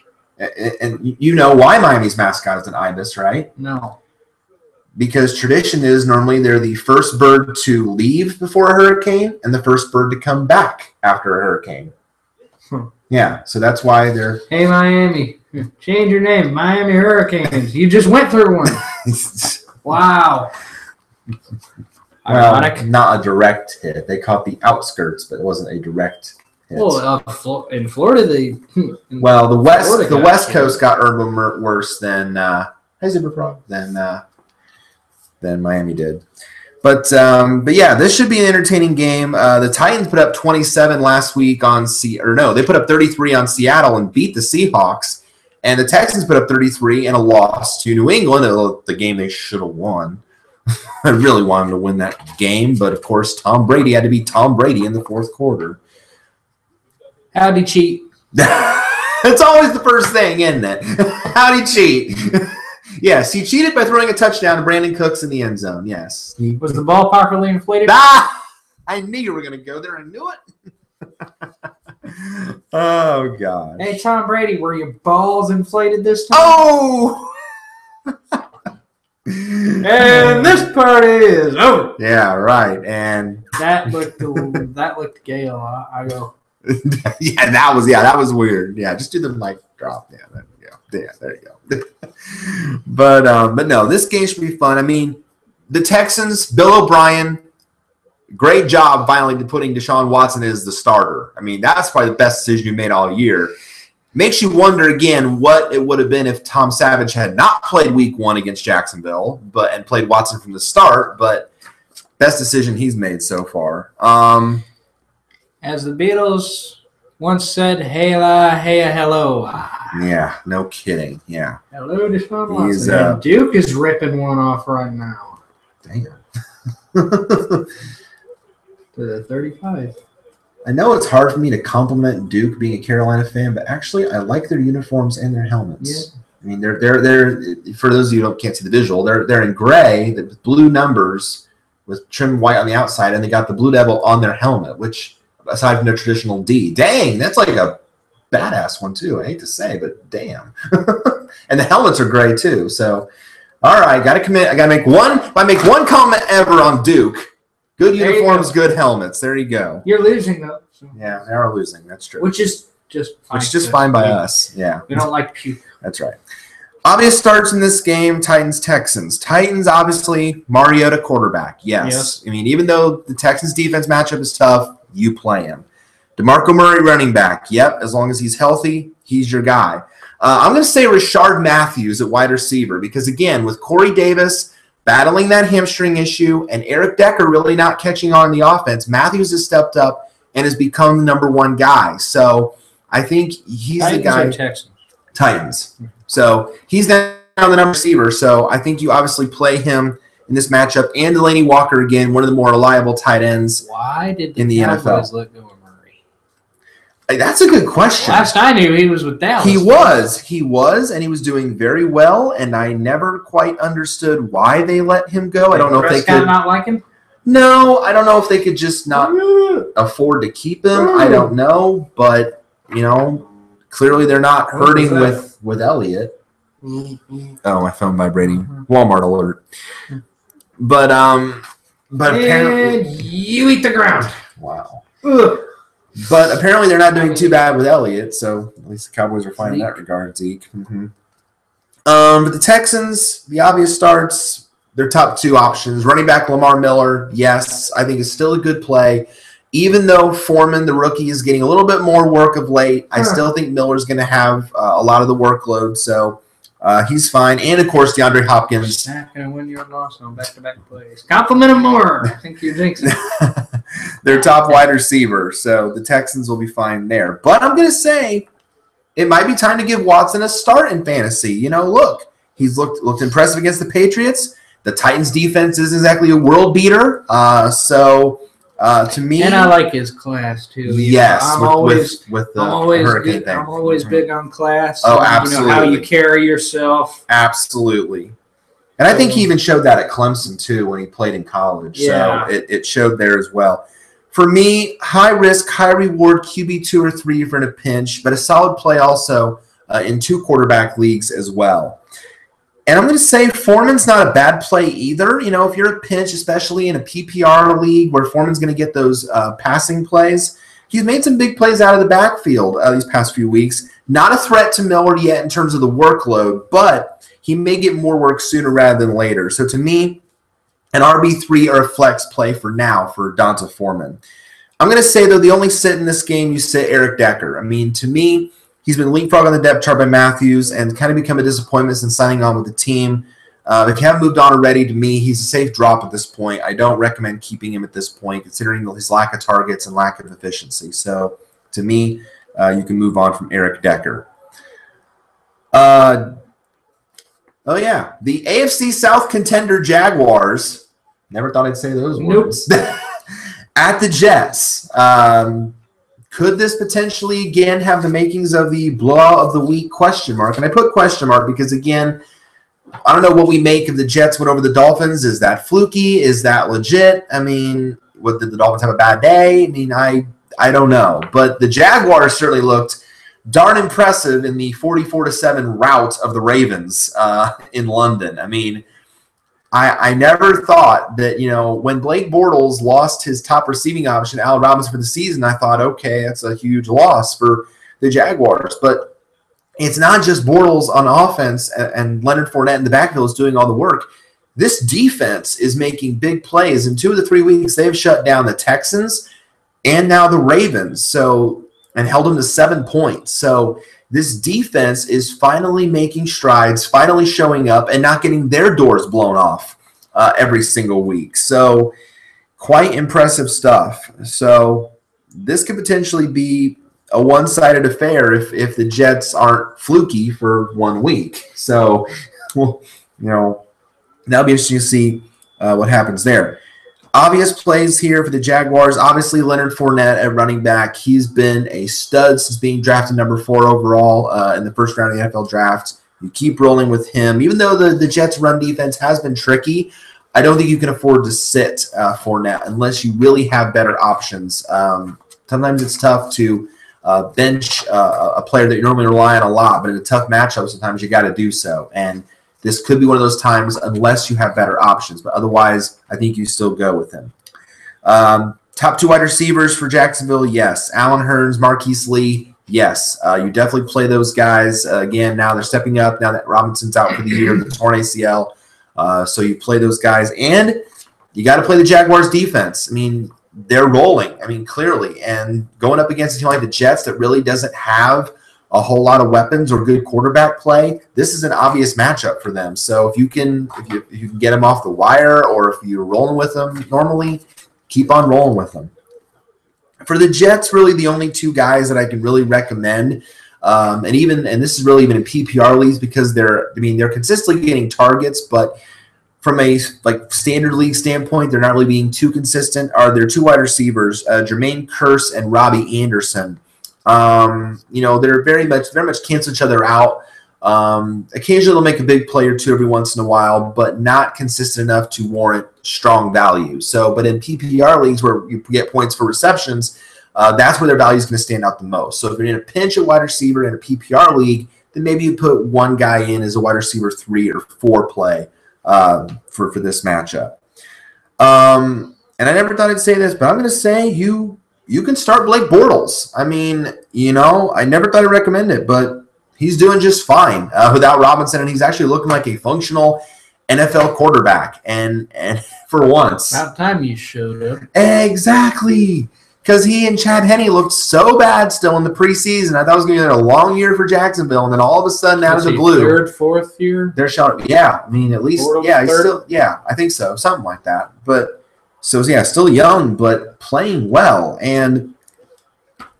And you know why Miami's mascot is an ibis, right? No. Because tradition is normally they're the first bird to leave before a hurricane and the first bird to come back after a hurricane. Yeah, so that's why they're... Hey, Miami, change your name. Miami Hurricanes. You just went through one. Wow. Well, not a direct hit. They caught the outskirts, but it wasn't a direct hit. Well, in Florida, the West Coast got urban worse than Miami did. But yeah, this should be an entertaining game. The Titans put up 27 last week they put up 33 on Seattle and beat the Seahawks, and the Texans put up 33 and a loss to New England, the game they should have won. I really wanted to win that game, but of course Tom Brady had to be Tom Brady in the fourth quarter. How'd he cheat? That's always the first thing, isn't it? How'd he cheat? Yes, he cheated by throwing a touchdown to Brandon Cooks in the end zone. Yes. Was the ball properly inflated? I knew you were going to go there. I knew it. Oh, God. Hey, Tom Brady, were your balls inflated this time? Oh! And this party is over. Yeah, right. And that looked gay a lot. I go. that was weird. Yeah, just do the mic drop. Yeah, there you go. But no, this game should be fun. I mean, the Texans, Bill O'Brien, great job finally putting Deshaun Watson as the starter. I mean, that's probably the best decision you made all year. Makes you wonder again what it would have been if Tom Savage had not played week 1 against Jacksonville and played Watson from the start, but best decision he's made so far. As the Beatles once said, hey, hello. Yeah, no kidding. Yeah. Hello, Deshaun Watson. And Duke is ripping one off right now. Damn. To the 35. I know it's hard for me to compliment Duke being a Carolina fan, but actually I like their uniforms and their helmets. Yeah. I mean, they're for those of you who can't see the visual, they're in gray with blue numbers with trim white on the outside, and they got the Blue Devil on their helmet, which aside from their traditional D. Dang, that's like a badass one too. I hate to say, but damn. And the helmets are gray too. So, all right, got to commit. I got to make one. If I make one comment ever on Duke, good uniforms, good helmets. There you go. You're losing though. So. Yeah, they are losing. That's true. Which is just fine. Which is just fine by us. Yeah. We don't like puke. That's right. Obvious starts in this game, Titans-Texans. Titans, obviously, Mariota quarterback. Yes. I mean, even though the Texans defense matchup is tough, you play him. DeMarco Murray running back. Yep, as long as he's healthy, he's your guy. I'm going to say Rashard Matthews at wide receiver because, again, with Corey Davis battling that hamstring issue and Eric Decker really not catching on the offense, Matthews has stepped up and has become the number one guy. So I think he's Titans the guy. Or Texans? Titans. So he's now the number receiver. So I think you obviously play him in this matchup. And Delaney Walker, again, one of the more reliable tight ends in the NFL. Let go of Murray? That's a good question. Last I knew, he was with Dallas. He was, and he was doing very well. And I never quite understood why they let him go. I don't know if they could not like him. No, I don't know if they could just not afford to keep him. I don't know, but clearly they're not hurting with Elliott. Oh, my phone vibrating. Walmart alert. But apparently you eat the ground. Wow. But apparently they're not doing too bad with Elliott, so at least the Cowboys are fine in that regard, Zeke. But the Texans, the obvious starts, their top two options. Running back Lamar Miller, yes, I think is still a good play. Even though Foreman, the rookie, is getting a little bit more work of late, I still think Miller's going to have a lot of the workload, so he's fine. And, of course, DeAndre Hopkins. Not going to win your loss on back-to-back plays. Compliment him more. I think you're jinxing. Their top wide receiver, so the Texans will be fine there. But I'm going to say it might be time to give Watson a start in fantasy. Look, he's looked impressive against the Patriots. The Titans' defense isn't exactly a world beater, to me, and I like his class too. Yes, I'm always big on class. Oh, absolutely. How you carry yourself. Absolutely. And I think he even showed that at Clemson too when he played in college. Yeah. So it showed there as well. For me, high risk, high reward, QB 2 or 3 for in a pinch, but a solid play also in 2 quarterback leagues as well. And I'm going to say Foreman's not a bad play either. If you're a pinch, especially in a PPR league where Foreman's going to get those passing plays, he's made some big plays out of the backfield these past few weeks. Not a threat to Miller yet in terms of the workload, but he may get more work sooner rather than later. So to me, an RB3 or a flex play for now for Donta Foreman. I'm going to say, though, the only sit in this game, you sit Eric Decker. I mean, to me, he's been leapfrogged on the depth chart by Matthews and kind of become a disappointment since signing on with the team. If you haven't moved on already, to me, he's a safe drop at this point. I don't recommend keeping him at this point, considering his lack of targets and lack of efficiency. So, to me, you can move on from Eric Decker. The AFC South contender Jaguars. Never thought I'd say those words. At the Jets. Could this potentially, again, have the makings of the blowout of the week, question mark? And I put question mark because, again, I don't know what we make of the Jets went over the Dolphins. Is that fluky? Is that legit? I mean, did the Dolphins have a bad day? I mean, I don't know. But the Jaguars certainly looked darn impressive in the 44-7 rout of the Ravens in London. I mean, I never thought that, when Blake Bortles lost his top receiving option, Allen Robinson, for the season, I thought, okay, that's a huge loss for the Jaguars. But it's not just Bortles on offense and Leonard Fournette in the backfield is doing all the work. this defense is making big plays. In 2 of the 3 weeks, they've shut down the Texans and now the Ravens, and held them to 7 points. So this defense is finally making strides, finally showing up, and not getting their doors blown off every single week. So quite impressive stuff. So this could potentially be a one-sided affair if the Jets aren't fluky for 1 week. So, well, that'll be interesting to see what happens there. Obvious plays here for the Jaguars. Obviously, Leonard Fournette at running back. He's been a stud since being drafted number 4 overall in the first round of the NFL draft. You keep rolling with him. Even though the Jets' run defense has been tricky, I don't think you can afford to sit Fournette unless you really have better options. Sometimes it's tough to bench a player that you normally rely on a lot, but in a tough matchup, sometimes you got to do so. And this could be one of those times unless you have better options. But otherwise, I think you still go with him. Top 2 wide receivers for Jacksonville, yes. Allen Hurns, Marquise Lee, yes. You definitely play those guys. Again, now they're stepping up now that Robinson's out for the year, the torn ACL. So you play those guys. And you got to play the Jaguars' defense. I mean, they're rolling, clearly. And going up against a team like the Jets that really doesn't have a whole lot of weapons or good quarterback play, this is an obvious matchup for them. So if you can get them off the wire, or if you're rolling with them normally, keep on rolling with them. For the Jets, really the only 2 guys that I can really recommend, and this is really even in PPR leagues because they're consistently getting targets, but from a standard league standpoint, they're not really being too consistent. Are their 2 wide receivers, Jermaine Kearse and Robbie Anderson. They're very much cancel each other out. Occasionally they'll make a big play or 2 every once in a while, but not consistent enough to warrant strong value. So, but in PPR leagues where you get points for receptions, that's where their value is going to stand out the most. So if you're in a pinch at wide receiver in a PPR league, then maybe you put one guy in as a wide receiver 3 or 4 play for this matchup. And I never thought I'd say this, but I'm going to say you can start Blake Bortles. I never thought I'd recommend it, but he's doing just fine without Robinson, and he's actually looking like a functional NFL quarterback. And for once. About time you showed up. Exactly. Because he and Chad Henne looked so bad still in the preseason. I thought it was going to be a long year for Jacksonville, and then all of a sudden, out of the blue. 3rd, 4th year? They're showing, at least, he's still, I think so, something like that. But, still young, but playing well. And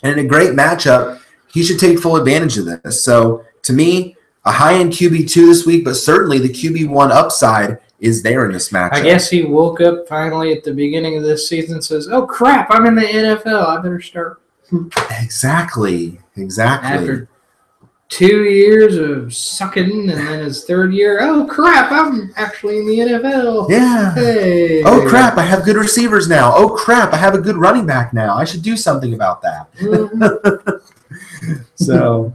in a great matchup, he should take full advantage of this. So, to me, a high-end QB2 this week, but certainly the QB1 upside is there in this matchup. I guess he woke up finally at the beginning of this season and says, oh, crap, I'm in the NFL. I better start. Exactly. After 2 years of sucking, and then his 3rd year, oh, crap, I'm actually in the NFL. Yeah. Hey. Oh, crap, I have good receivers now. Oh, crap, I have a good running back now. I should do something about that. Mm-hmm. So,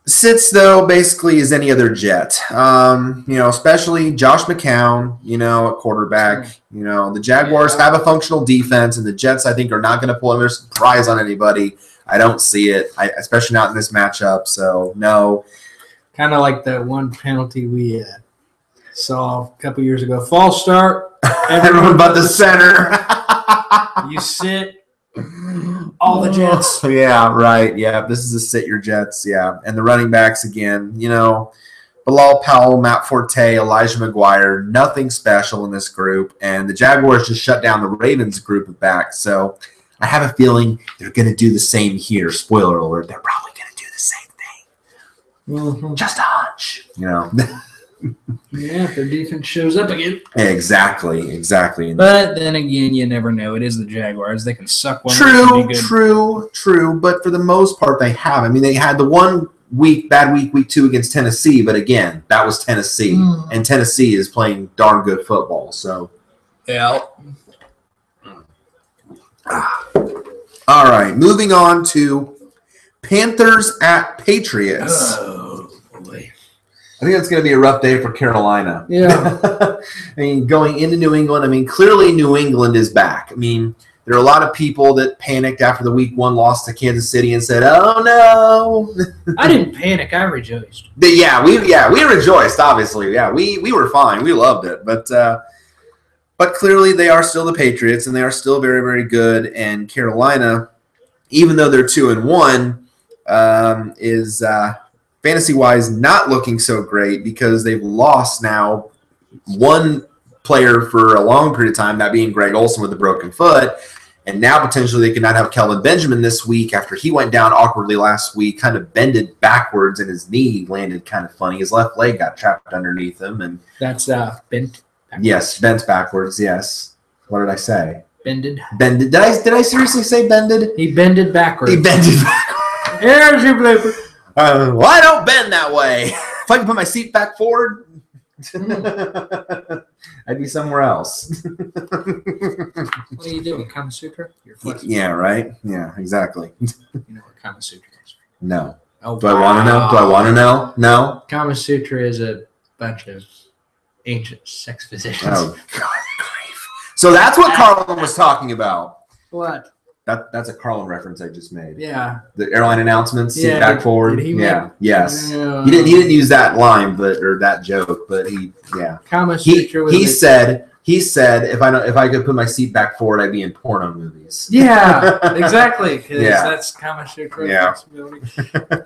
sits, though, basically is any other Jet. Especially Josh McCown, at quarterback. The Jaguars have a functional defense, and the Jets, I think, are not going to pull another surprise on anybody. I don't see it, especially not in this matchup. So, no. Kind of like that one penalty we saw a couple years ago. False start. Everyone but the center. You sit. All the Jets. Yeah, right. Yeah, this is a sit your Jets. Yeah, and the running backs again. Bilal Powell, Matt Forte, Elijah McGuire. Nothing special in this group, and the Jaguars just shut down the Ravens group of backs. So I have a feeling they're going to do the same here. Spoiler alert: they're probably going to do the same thing. Mm-hmm. Just a hunch, Yeah, if their defense shows up again. Exactly. But then again, you never know. It is the Jaguars. They can suck one. True. But for the most part, they have. They had the 1 week, bad week 2 against Tennessee. But again, that was Tennessee. And Tennessee is playing darn good football. So, yeah. All right, moving on to Panthers at Patriots. Oh, boy. I think that's going to be a rough day for Carolina. Yeah. Going into New England, clearly New England is back. There are a lot of people that panicked after the Week 1 loss to Kansas City and said, "Oh no!" I didn't panic. I rejoiced. We rejoiced. Obviously, we were fine. We loved it, but clearly they are still the Patriots, and they are still very, very good. And Carolina, even though they're 2-1, is fantasy-wise not looking so great because they've lost now one player for a long period of time, that being Greg Olsen with a broken foot. And now potentially they could not have Kelvin Benjamin this week after he went down awkwardly last week, kind of bended backwards, and his knee landed kind of funny. His left leg got trapped underneath him. And that's bent backwards. Yes, bent backwards, yes. What did I say? Bended. Did I seriously say bended? He bended backwards. Here's your blooper. Well, I don't bend that way. If I can put my seat back forward, I'd be somewhere else. What are you doing? Kama Sutra? You're flexible. Yeah, right? Yeah, exactly. You know what Kama Sutra is? No. Oh, Do I want to know? Do I want to know? No? Kama Sutra is a bunch of ancient sex positions. Oh, God. So that's what Carlin was talking about. What? That's a Carlin reference I just made. Yeah. The airline announcements, sit back forward. Yes. Yeah. He didn't use that line, or that joke, but Kama Sutra he said if I could put my seat back forward, I'd be in porno movies. Yeah, exactly. Because that's Kama Sutra. Yeah.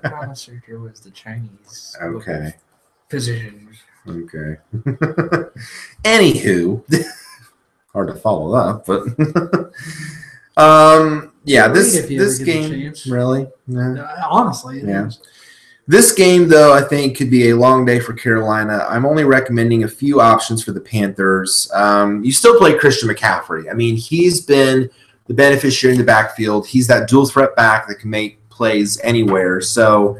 Kama Sutra was the Chinese position. Okay. Anywho, hard to follow up, but. This game really. Yeah. Honestly, it is. This game, though, I think could be a long day for Carolina. I'm only recommending a few options for the Panthers. You still play Christian McCaffrey. I mean, he's been the beneficiary in the backfield. He's that dual threat back that can make plays anywhere. So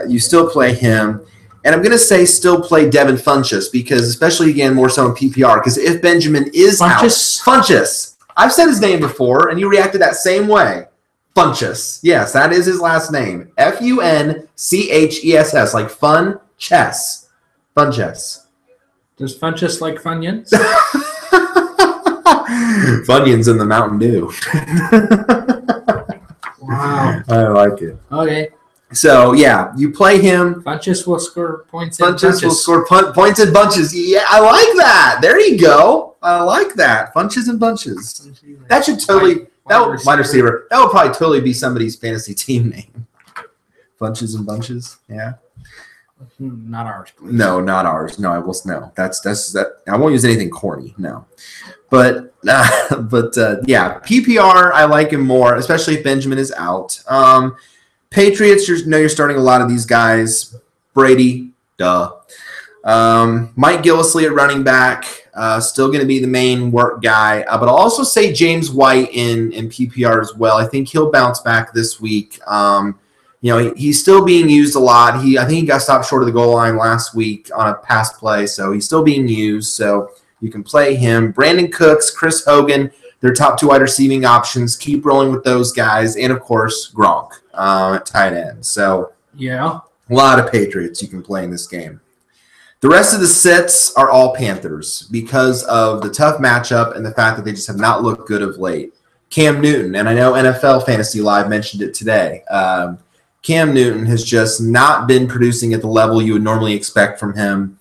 you still play him. And I'm going to say still play Devin Funchess because, especially again, more so in PPR, because if Benjamin is Funchess. I've said his name before, and you reacted that same way. Funchess. Yes, that is his last name. Funchess, like fun chess. Funchess. Does Funchess like Funyuns? Funyuns in the Mountain Dew. Wow. I like it. Okay. So, you play him. Funchess will score points and bunches. Funchess will score points and bunches. Yeah, I like that. There you go. I like that. Funches and bunches. That should totally wide receiver. That would probably totally be somebody's fantasy team name. Funches and bunches. Yeah. Not ours, please. No, not ours. No, I will. No, that's that. I won't use anything corny. No, but PPR. I like him more, especially if Benjamin is out. Patriots. You're starting a lot of these guys. Brady, duh. Mike Gillislee at running back. Still going to be the main work guy, but I'll also say James White in PPR as well. I think he'll bounce back this week. He's still being used a lot. I think he got stopped short of the goal line last week on a pass play, so he's still being used. So you can play him. Brandon Cooks, Chris Hogan, their top two wide receiving options. Keep rolling with those guys, and of course Gronk at tight end. So a lot of Patriots you can play in this game. The rest of the sits are all Panthers because of the tough matchup and the fact that they just have not looked good of late. Cam Newton, and I know NFL Fantasy Live mentioned it today. Cam Newton has just not been producing at the level you would normally expect from him.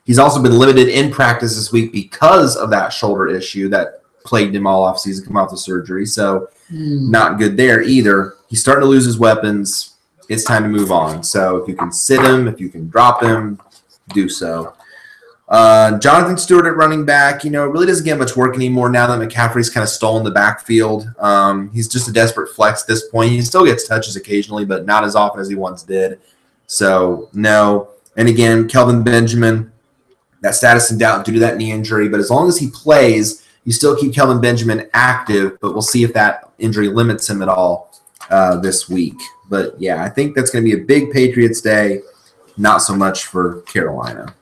He's also been limited in practice this week because of that shoulder issue that plagued him all offseason, come out the surgery. So not good there either. He's starting to lose his weapons. It's time to move on. So if you can sit him, if you can drop him, do so. Jonathan Stewart at running back, really doesn't get much work anymore now that McCaffrey's kind of stolen the backfield. He's just a desperate flex at this point. He still gets touches occasionally, but not as often as he once did. So, no. And again, Kelvin Benjamin, that status in doubt due to that knee injury. But as long as he plays, you still keep Kelvin Benjamin active, but we'll see if that injury limits him at all this week. But, I think that's going to be a big Patriots day, not so much for Carolina.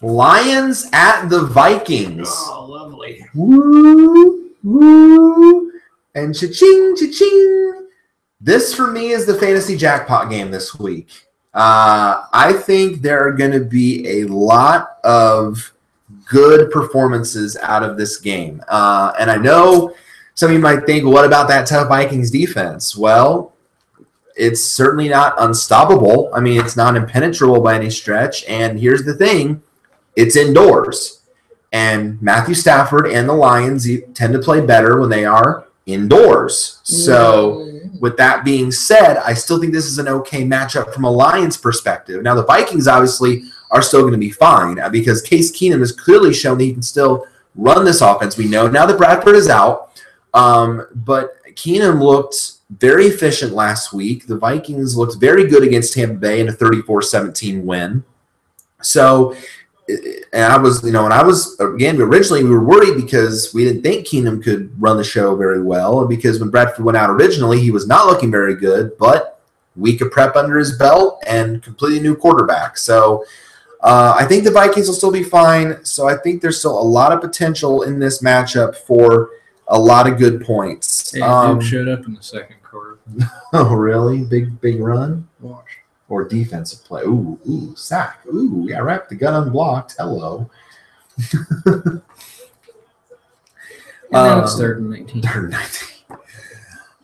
Lions at the Vikings. Oh, lovely. Woo, woo, and cha-ching, cha-ching. This, for me, is the fantasy jackpot game this week. I think there are going to be a lot of good performances out of this game. And I know some of you might think, well, what about that tough Vikings defense? Well, it's certainly not unstoppable. I mean, it's not impenetrable by any stretch. And here's the thing, it's indoors. And Matthew Stafford and the Lions tend to play better when they are indoors. So with that being said, I still think this is an okay matchup from a Lions perspective. Now, the Vikings obviously are still going to be fine because Case Keenum has clearly shown that he can still run this offense. We know now that Bradford is out, but Keenum looked very efficient last week. The Vikings looked very good against Tampa Bay in a 34-17 win. So, and I was, again, originally we were worried because we didn't think Keenum could run the show very well. And because when Bradford went out originally, he was not looking very good, but week of prep under his belt and completely new quarterback. So I think the Vikings will still be fine. So I think there's still a lot of potential in this matchup for a lot of good points. Yeah, Duke showed up in the second quarter. Oh, really? Big run? Watch. Or defensive play. Ooh, sack. Ooh, yeah, right. The gun unblocked. Hello. And now it's 3rd and 19. 3rd and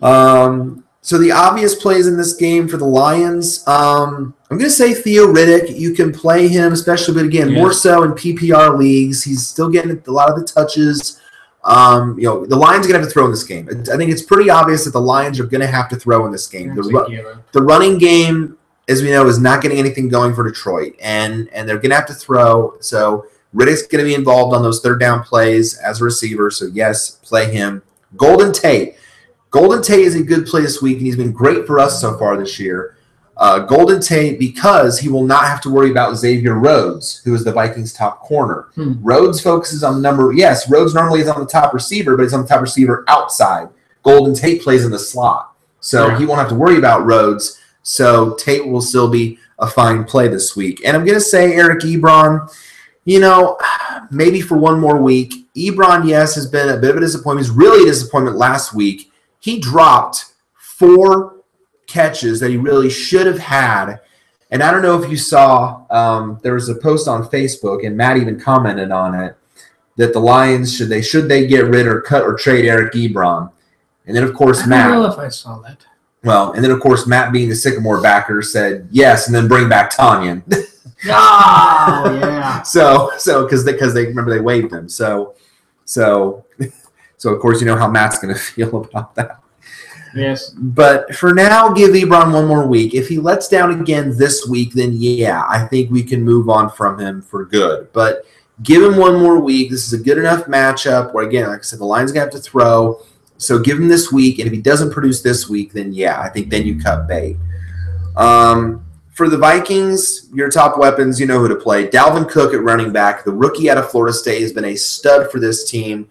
19. So the obvious plays in this game for the Lions, I'm going to say Theo Riddick. You can play him, especially, but again, more so in PPR leagues. He's still getting a lot of the touches. The Lions are going to have to throw in this game. I think it's pretty obvious that the Lions are going to have to throw in this game. The running game, as we know, is not getting anything going for Detroit, and they're going to have to throw. So Riddick's going to be involved on those 3rd down plays as a receiver. So, yes, play him. Golden Tate. Golden Tate is a good play this week, and he's been great for us so far this year. Golden Tate, because he will not have to worry about Xavier Rhodes, who is the Vikings' top corner. Rhodes focuses on Rhodes normally is on the top receiver, but he's on the top receiver outside. Golden Tate plays in the slot. So he won't have to worry about Rhodes. So Tate will still be a fine play this week. And I'm going to say Eric Ebron, maybe for one more week. Ebron, yes, has been a bit of a disappointment. He's really a disappointment last week. He dropped 4 catches that he really should have had. And I don't know if you saw, there was a post on Facebook, and Matt even commented on it, that the Lions, should they get rid or cut or trade Eric Ebron? And then, of course, Matt. I don't know if I saw that. Well, and then, of course, Matt, being the Sycamore backer, said yes, and then bring back Tanyan. Oh, yeah. So because they remember they waived him. So of course, you know how Matt's going to feel about that. Yes. But for now, give Ebron one more week. If he lets down again this week, then yeah, I think we can move on from him for good. But give him one more week. This is a good enough matchup where, again, like I said, the Lions going to have to throw. So give him this week, and if he doesn't produce this week, then yeah, I think then you cut bait. For the Vikings, your top weapons, you know who to play. Dalvin Cook at running back. The rookie out of Florida State has been a stud for this team.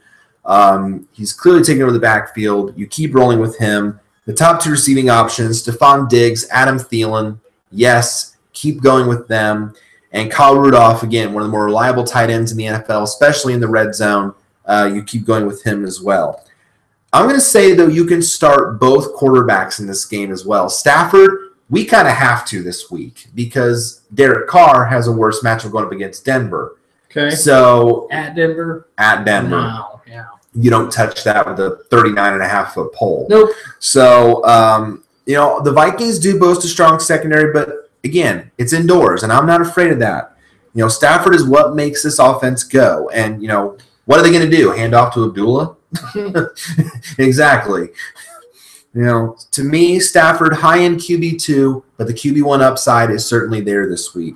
He's clearly taking over the backfield. You keep rolling with him. The top 2 receiving options, Stephon Diggs, Adam Thielen. Yes, keep going with them. And Kyle Rudolph, again, one of the more reliable tight ends in the NFL, especially in the red zone. You keep going with him as well. I'm going to say, though, you can start both quarterbacks in this game as well. Stafford, we kind of have to this week because Derek Carr has a worse matchup going up against Denver. Okay. So At Denver? At Denver. Wow, yeah. You don't touch that with a 39.5-foot pole. Nope. So, the Vikings do boast a strong secondary, but, again, it's indoors, and I'm not afraid of that. Stafford is what makes this offense go. And, what are they going to do? Hand off to Abdullah? Exactly. To me, Stafford, high-end QB2, but the QB1 upside is certainly there this week.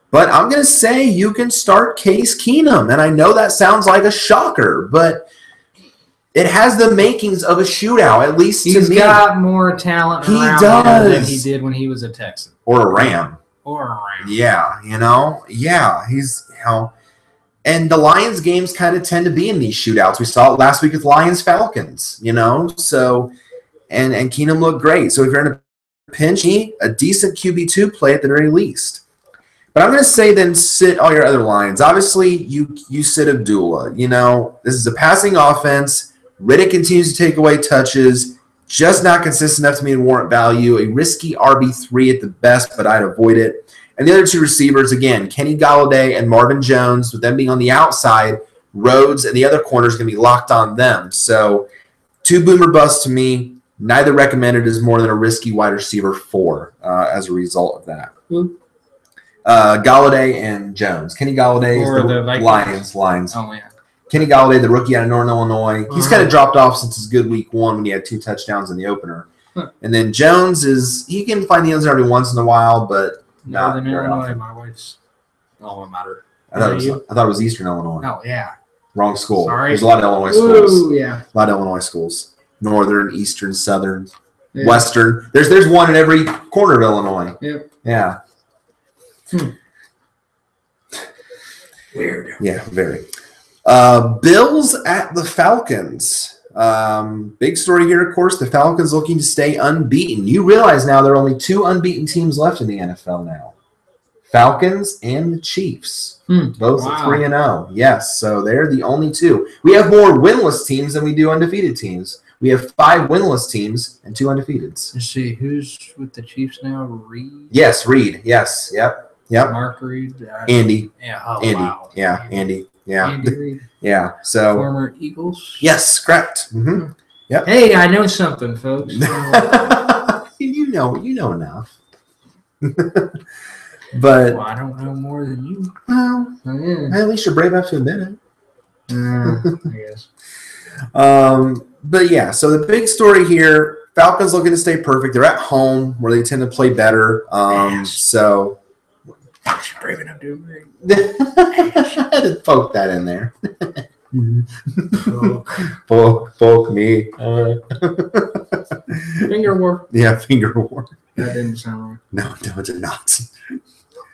But I'm going to say you can start Case Keenum, and I know that sounds like a shocker, but it has the makings of a shootout, at least to me. He's got more talent around him than he did when he was a Texan. Or a Ram. Yeah, Yeah, he's, and the Lions games kind of tend to be in these shootouts. We saw it last week with Lions-Falcons, so, and Keenum looked great. So if you're in a pinch, a decent QB2 play at the very least. But I'm going to say then sit all your other lines. Obviously, you sit Abdullah. This is a passing offense. Riddick continues to take away touches. Just not consistent enough to me to warrant value. A risky RB3 at the best, but I'd avoid it. And the other two receivers, again, Kenny Golladay and Marvin Jones, with them being on the outside, Rhodes and the other corner is going to be locked on them. So 2 boomer busts to me. Neither recommended as more than a risky wide receiver 4 as a result of that. Golladay and Jones. Kenny Golladay is the Lions. Oh, yeah. Kenny Golladay, the rookie out of Northern Illinois. He's kind of dropped off since his good week 1 when he had 2 touchdowns in the opener. And then Jones he can find the end zone every once in a while, but not very often. My wife's alma matter. I thought it was Eastern Illinois. Oh, yeah. Wrong school. Sorry. There's a lot of Illinois schools. Ooh, yeah. A lot of Illinois schools. Northern, Eastern, Southern, Western. There's one in every corner of Illinois. Yep. Yeah. Weird. Yeah, very. Bills at the Falcons. Big story here, of course. The Falcons looking to stay unbeaten. You realize now there are only 2 unbeaten teams left in the NFL now. Falcons and the Chiefs. Both at 3-0. Yes, so they're the only 2. We have more winless teams than we do undefeated teams. We have 5 winless teams and 2 undefeateds. Let's see, who's with the Chiefs now? Reed? Yes, Reed. Yes, yep. Mark Reed. Andy. Yeah. Oh, Andy. wow. Yeah, Andy. Yeah. Andy Reid. Yeah. So former Eagles. Yes, correct. Mm-hmm. Yep. Hey, I know something, folks. you know enough. But I don't know more than you. Well, at least you're brave enough to admit it. I guess. But yeah, so the big story here, Falcons looking to stay perfect. They're at home where they tend to play better. So you're brave enough to agree. I had to poke that in there. Poke me. Finger war. Yeah, finger war. That didn't sound right. No, it did not.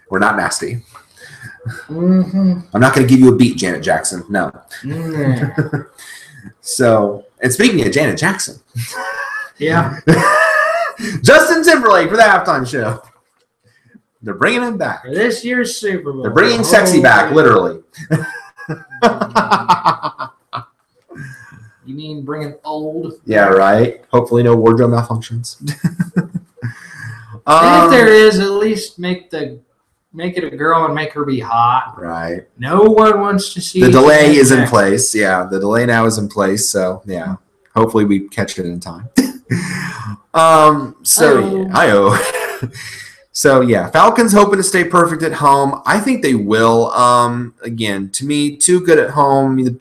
We're not nasty. I'm not going to give you a beat, Janet Jackson. No. So, and speaking of Janet Jackson. Yeah. Justin Timberlake for the halftime show. They're bringing him back. For this year's Super Bowl. They're bringing sexy back, literally. You mean bringing old? Yeah, right. Hopefully no wardrobe malfunctions. If there is, at least make it a girl and make her be hot. Right. No one wants to see. The delay is in place. Yeah, the delay now is in place. So yeah, hopefully we catch it in time. So yeah, Falcons hoping to stay perfect at home. I think they will. Again, to me, too good at home. I mean, the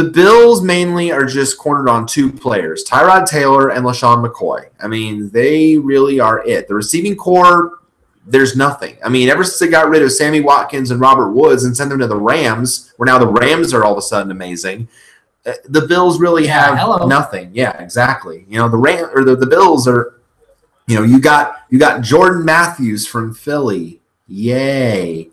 Bills mainly are just cornered on 2 players, Tyrod Taylor and LaShawn McCoy. I mean, they really are it. The receiving core, there's nothing. I mean, ever since they got rid of Sammy Watkins and Robert Woods and sent them to the Rams, where now the Rams are all of a sudden amazing, the Bills really have nothing. Yeah, exactly. You know, the Bills are, you know, you got Jordan Matthews from Philly. Yay.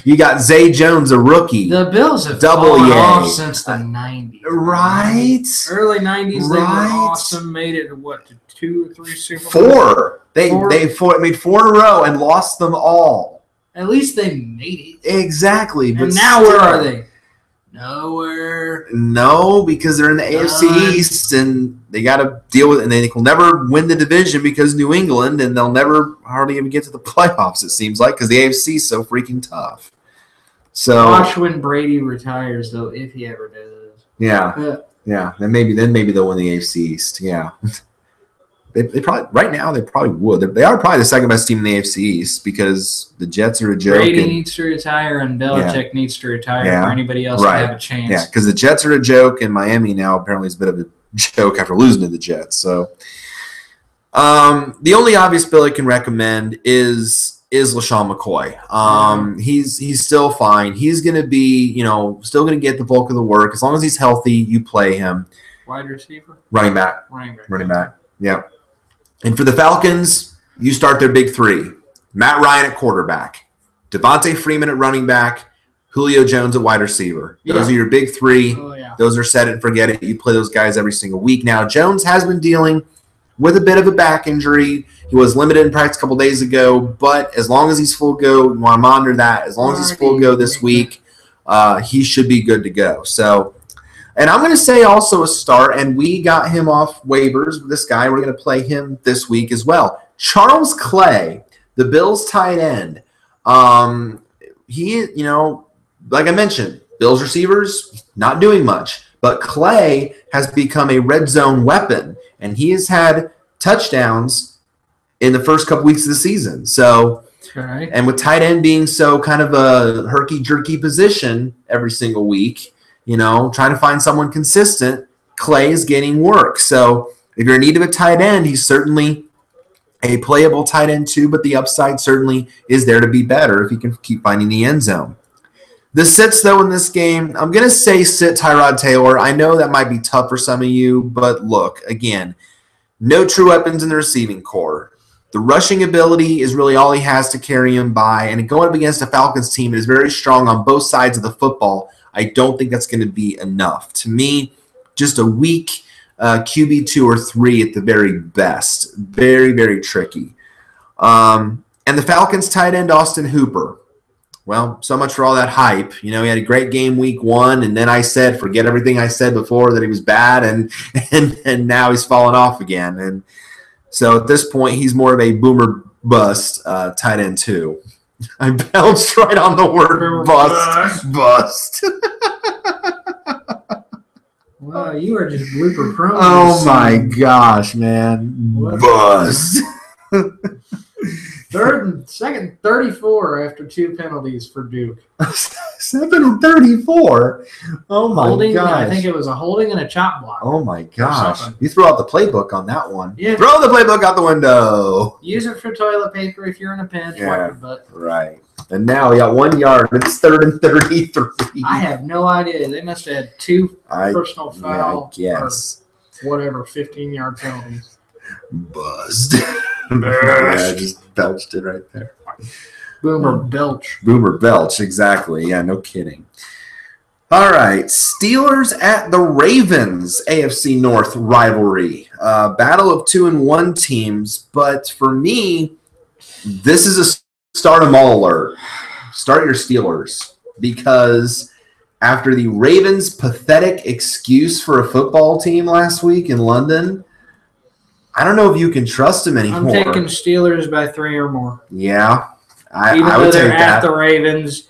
You got Zay Jones, a rookie. The Bills have fallen off since the 90s. Right. Early 90s, they were awesome. Made it, to 2 or 3 Super Bowls? 4. They made 4 in a row and lost them all. At least they made it. Exactly. And now where are they? Nowhere. No, because they're in the AFC East and they got to deal with it. And they will never win the division because New England, and they'll never hardly even get to the playoffs, it seems like, because the AFC is so freaking tough. So watch when Brady retires, though, if he ever does. Yeah. Yeah. Then maybe they'll win the AFC East. Yeah. They probably right now they probably would. They are probably the second best team in the AFC East because the Jets are a joke. Brady needs to retire and Belichick needs to retire for anybody else to have a chance. Yeah, because the Jets are a joke and Miami now apparently is a bit of a joke after losing to the Jets. So the only obvious bill I can recommend is LaShawn McCoy. He's still fine. He's going to be, still going to get the bulk of the work. As long as he's healthy, you play him. Wide receiver? Running back. Yeah. And for the Falcons, you start their big 3. Matt Ryan at quarterback, Devontae Freeman at running back, Julio Jones at wide receiver. Those are your big 3. Oh, yeah. Those are set and forget it. You play those guys every single week. Now, Jones has been dealing with a bit of a back injury. He was limited in practice a couple days ago, but as long as he's full go, you want to monitor that. As long as he's full go this week, he should be good to go. So, and I'm going to say also a start, and we got him off waivers. This guy, we're going to play him this week as well. Charles Clay, the Bills tight end, he, like I mentioned, Bills receivers not doing much, but Clay has become a red zone weapon, and he has had touchdowns in the first couple weeks of the season. So, right. And with tight end being so kind of a herky-jerky position every single week, trying to find someone consistent, Clay is getting work. So if you're in need of a tight end, he's certainly a playable tight end too, but the upside certainly is there to be better if he can keep finding the end zone. The sits, though, in this game, I'm going to say sit Tyrod Taylor. I know that might be tough for some of you, but look, again, no true weapons in the receiving core. The rushing ability is really all he has to carry him by, and going up against a Falcons team that is very strong on both sides of the football, I don't think that's going to be enough. To me, just a weak QB 2 or 3 at the very best. Very, very tricky. And the Falcons tight end, Austin Hooper. Well, so much for all that hype. He had a great game week 1, and then I said, forget everything I said before that he was bad, and now he's fallen off again. And so at this point, he's more of a boomer bust tight end too. I belched right on the word bust. Bust. Wow, you are just blooper prone. Oh my gosh, man. Bust. Second 34 after 2 penalties for Duke. 7-34. Oh my gosh. I think it was a holding and a chop block. Oh my gosh. You threw out the playbook on that one. Yeah. Throw the playbook out the window. Use it for toilet paper if you're in a pinch. Yeah, right. And now we got 1 yard. It's 3rd and 33. I have no idea. They must have had 2 personal foul. Yeah, I guess. Or whatever, 15-yard penalties. Buzzed. Yeah, I just belched it right there. Boomer belch. Boomer belch, exactly. Yeah, no kidding. All right, Steelers at the Ravens, AFC North rivalry. Battle of 2-1 teams, but for me, this is a start 'em all alert. Start your Steelers, because after the Ravens' pathetic excuse for a football team last week in London, I don't know if you can trust them anymore. I'm taking Steelers by 3 or more. Yeah, I Even though would take they're that. at the Ravens,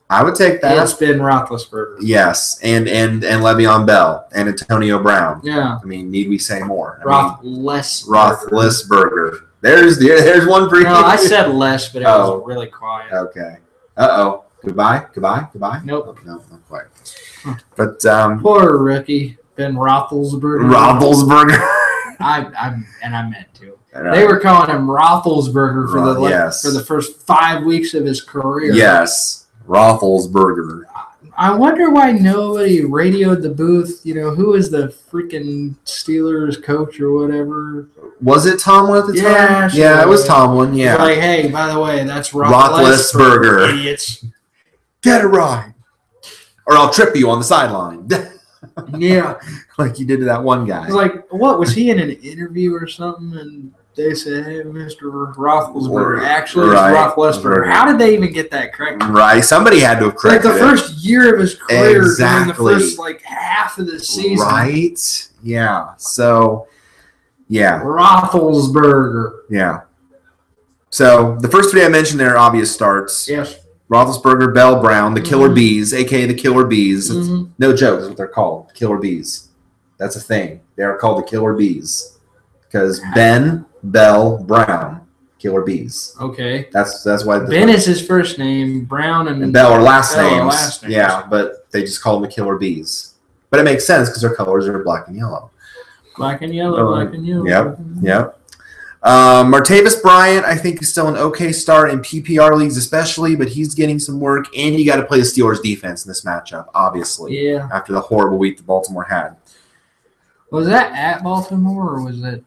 I would take that. It's been Roethlisberger. Yes, and Le'Veon Bell and Antonio Brown. Yeah. I mean, need we say more? Roethlisberger. There's one for you. No, I said less, but it was really quiet. Okay. Uh-oh. Goodbye. Nope. No, not quite. But poor rookie Ben Roethlisberger. I meant to. They were calling him Roethlisberger for the first 5 weeks of his career. Yes, Roethlisberger. I wonder why nobody radioed the booth. Who was the freaking Steelers coach or whatever? Was it Tomlin at the time? Sure. Yeah, it was Tomlin. Yeah. Like, hey, by the way, that's Roethlisberger. Idiots. Get it right, or I'll trip you on the sideline. Yeah. Like you did to that one guy. Like, what, was he in an interview or something? And they said, hey, Mr. Roethlisberger. Actually, it's Roethlisberger. How did they even get that correct? Right. Somebody had to have corrected the first year of his career. Exactly. In the first, half of the season. Right. Yeah. So, yeah. Roethlisberger. Yeah. So, the first 3 I mentioned there are obvious starts. Yes. Roethlisberger, Bell, Brown, the Killer Bees, a.k.a. the Killer Bees. No joke, that's what they're called, Killer Bees. That's a thing. They are called the Killer Bees because Ben, Bell, Brown, Killer Bees. Okay. That's why. Ben is his first name. Brown and Bell are last names. Yeah, but they just call them the Killer Bees. But it makes sense because their colors are black and yellow. Black and yellow, black and yellow. Yep. Martavis Bryant, I think, is still an okay start in PPR leagues especially, but he's getting some work, and you got to play the Steelers defense in this matchup, obviously. Yeah. After the horrible week that Baltimore had. Was that at Baltimore, or was it?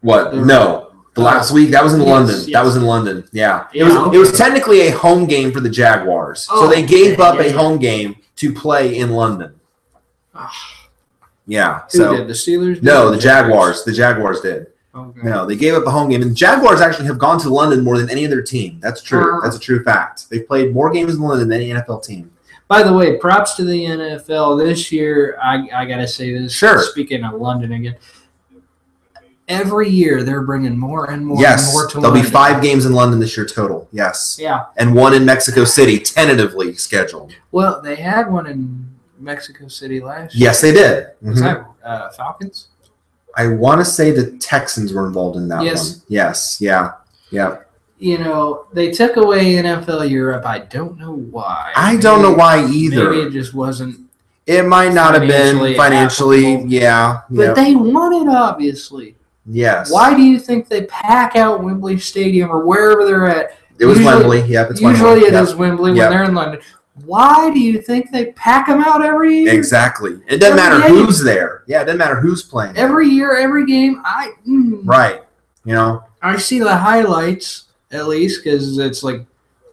What? No. The last week, that was in London. Yes. That was in London. Yeah. It was technically a home game for the Jaguars. So they gave up a home game to play in London. Yeah. Who did? The Steelers did? No, the Jaguars. The Jaguars did. Okay. No, they gave up a home game. And the Jaguars actually have gone to London more than any other team. That's true. That's a true fact. They've played more games in London than any NFL team. By the way, props to the NFL this year. I got to say this. Sure. Speaking of London again, every year they're bringing more and more yes, and more to there'll London. be 5 games in London this year total. Yes. Yeah. And 1 in Mexico City, tentatively scheduled. Well, they had one in Mexico City last year. Yes, they did. Was that Falcons? I want to say the Texans were involved in that one. Yes. Yeah. You know, they took away NFL Europe. I don't know why. I don't know why either. Maybe it just wasn't. It might not have been financially. Applicable. Yeah. But they won it, obviously. Yes. Why do you think they pack out Wembley Stadium or wherever they're at? It was Wembley. Yep, it's usually Wembley. It is Wembley when they're in London. Why do you think they pack them out every year? Exactly. It doesn't matter who's there. Yeah, it doesn't matter who's playing. Every year, every game. Right. You know. I see the highlights, at least, because it's like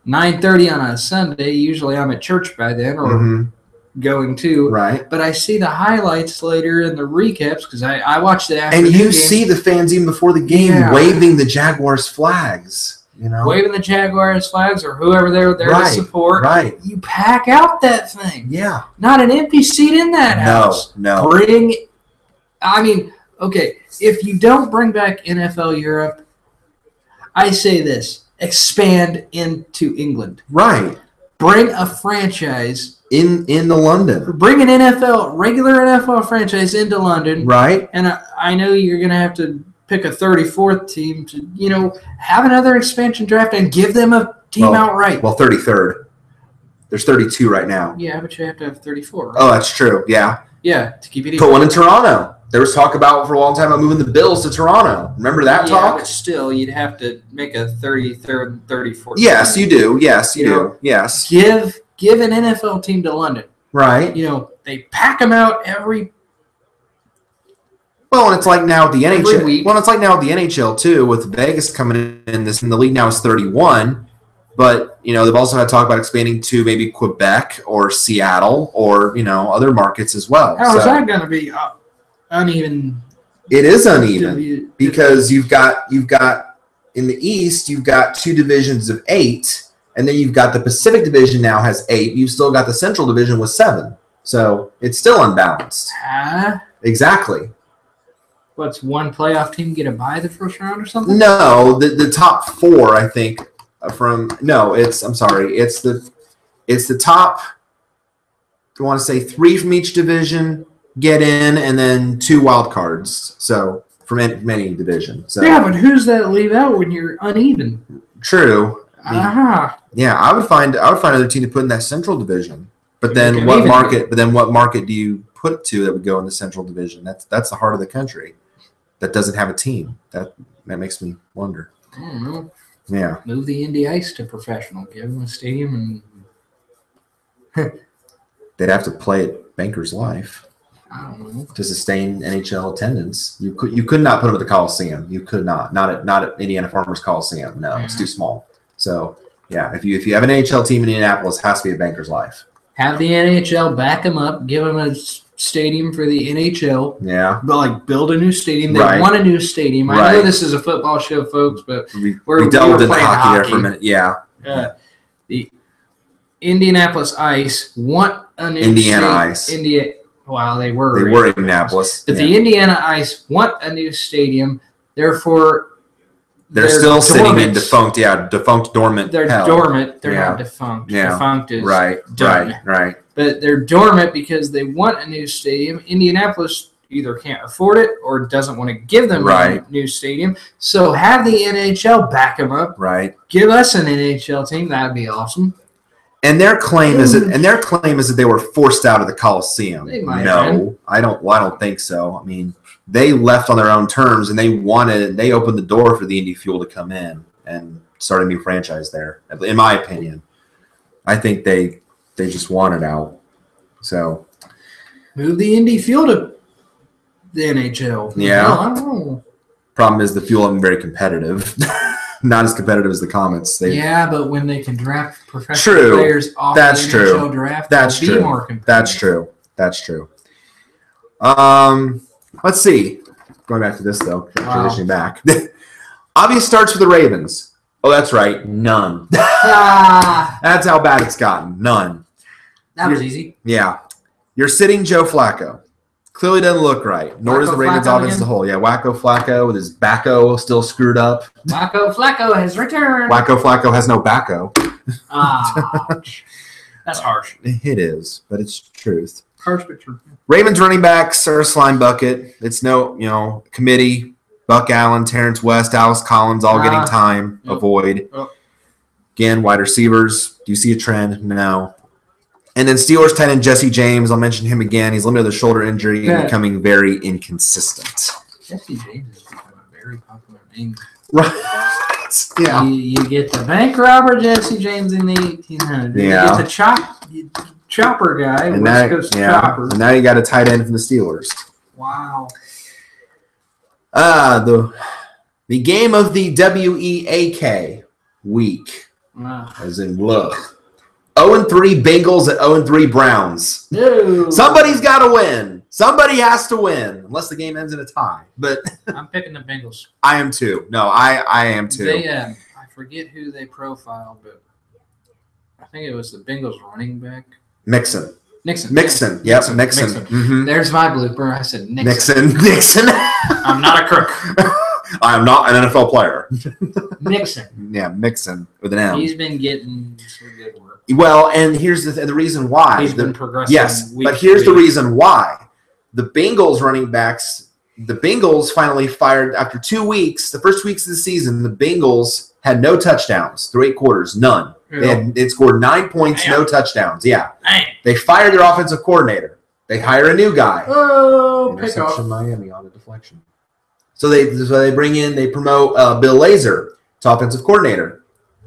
9:30 on a Sunday. Usually I'm at church by then or going to. Right. But I see the highlights later in the recaps because I watch the afternoon and you game. see the fans even before the game waving the Jaguars flags. You know, waving the Jaguars flags or whoever they're there to support. Right. You pack out that thing. Yeah. Not an empty seat in that house. No. Okay, if you don't bring back NFL Europe, I say this, expand into England. Right. Bring a franchise in the London. Bring an regular NFL franchise into London. Right. And I know you're going to have to pick a 34th team to, have another expansion draft and give them a team outright. Well, 33rd. There's 32 right now. Yeah, but you have to have 34. Right? Oh, that's true. Yeah. Yeah, to keep it even. Put one in Toronto. There was talk for a long time about moving the Bills to Toronto. Remember that talk? But still, you'd have to make a 33rd and 34th. Yes, you do. Yes, you do. Yes. Give an NFL team to London. Right. They pack them out every. Well, and it's like now at the NHL. Well, it's like now at the NHL too, with Vegas coming in this, and the league now is 31. But they've also had talk about expanding to maybe Quebec or Seattle or other markets as well. How is that going to be uneven? It is uneven because you've got in the East you've got 2 divisions of 8, and then you've got the Pacific Division now has 8. You've still got the Central Division with 7, so it's still unbalanced. Exactly. What's one playoff team get a bye the first round or something? No, the top 4 I think. It's the top. I want to say 3 from each division get in, and then 2 wild cards. So from any division. So yeah, but who's that leave out when you're uneven? True. Yeah, I would find another team to put in that Central Division. But then what market? But then what market do you put to that would go in the Central Division? That's the heart of the country that doesn't have a team. That makes me wonder. I don't know. Yeah. Move the Indy Ice to professional. Give them a stadium and they'd have to play at Bankers Life. I don't know. To sustain NHL attendance. You could not put them at the Coliseum. You could not. Not at Indiana Farmers Coliseum. No, it's too small. So yeah, if you have an NHL team in Indianapolis, it has to be at Bankers Life. Have the NHL back them up, give them a stadium for the NHL. Yeah. But build a new stadium. They want a new stadium. I know this is a football show, folks, but we delved into hockey there for a minute. Yeah. The Indianapolis Ice want a new Indiana Ice. Well, they were in Indianapolis. But the Indiana Ice want a new stadium. Therefore, they're still sitting in defunct dormant. They're dormant. They're not defunct. Yeah. Defunct is done. Right. But they're dormant because they want a new stadium. Indianapolis either can't afford it or doesn't want to give them a new stadium. So have the NHL back them up. Right. Give us an NHL team. That'd be awesome. And their claim is that they were forced out of the Coliseum. They might I don't think so. I mean, they left on their own terms, and they opened the door for the Indy Fuel to come in and start a new franchise there. In my opinion, I think they just wanted out. So move the Indy Fuel to the NHL. Yeah, no, I don't know. Problem is the Fuel isn't very competitive. Not as competitive as the Comets. But when they can draft professional players off the NHL draft, they'll be more competitive. That's true. Let's see. Going back to this, though. Transitioning back. Obvious starts for the Ravens. Oh, that's right. None. That's how bad it's gotten. None. That was easy. Yeah. You're sitting Joe Flacco. Clearly doesn't look right. Nor does the Ravens offense as a whole. Yeah, Wacko Flacco with his backo still screwed up. Wacko Flacco has returned. Wacko Flacco has no backo. Ouch. That's harsh. It is, but it's truth. Harsh but true. Ravens running backs are a slime bucket. It's no, committee. Buck Allen, Terrence West, Alex Collins, all getting time. Yep. Avoid. Yep. Again, wide receivers. Do you see a trend? No. And then Steelers tight end Jesse James. I'll mention him again. He's limited with a shoulder injury and becoming very inconsistent. Jesse James is becoming a very popular name. Right. Yeah. You get the bank robber Jesse James in the 1800s. Yeah. You get the chopper guy. And now you got a tight end from the Steelers. Wow. The game of the WEAK week. Wow. As in look. 0-3 Bengals at 0-3 Browns. No. Somebody's got to win. Somebody has to win, unless the game ends in a tie. But I'm picking the Bengals. I am too. No, I am too. I forget who they profiled, but I think it was the Bengals running back. Nixon. Yep, Mixon. Mm-hmm. There's my blooper. I said Nixon. I'm not a crook. I am not an NFL player. Mixon. Yeah, Mixon with an M. He's been getting some good work. Well, and here's the reason why. He's been progressing. Yes, but here's the reason why. The Bengals running backs, the Bengals finally fired after 2 weeks. The first weeks of the season, the Bengals had no touchdowns through 8 quarters, none. Yeah. They scored 9 points, no touchdowns. Yeah. Damn. They fired their offensive coordinator. They hire a new guy. Oh, interception Miami on the deflection. So they promote Bill Lazor to offensive coordinator.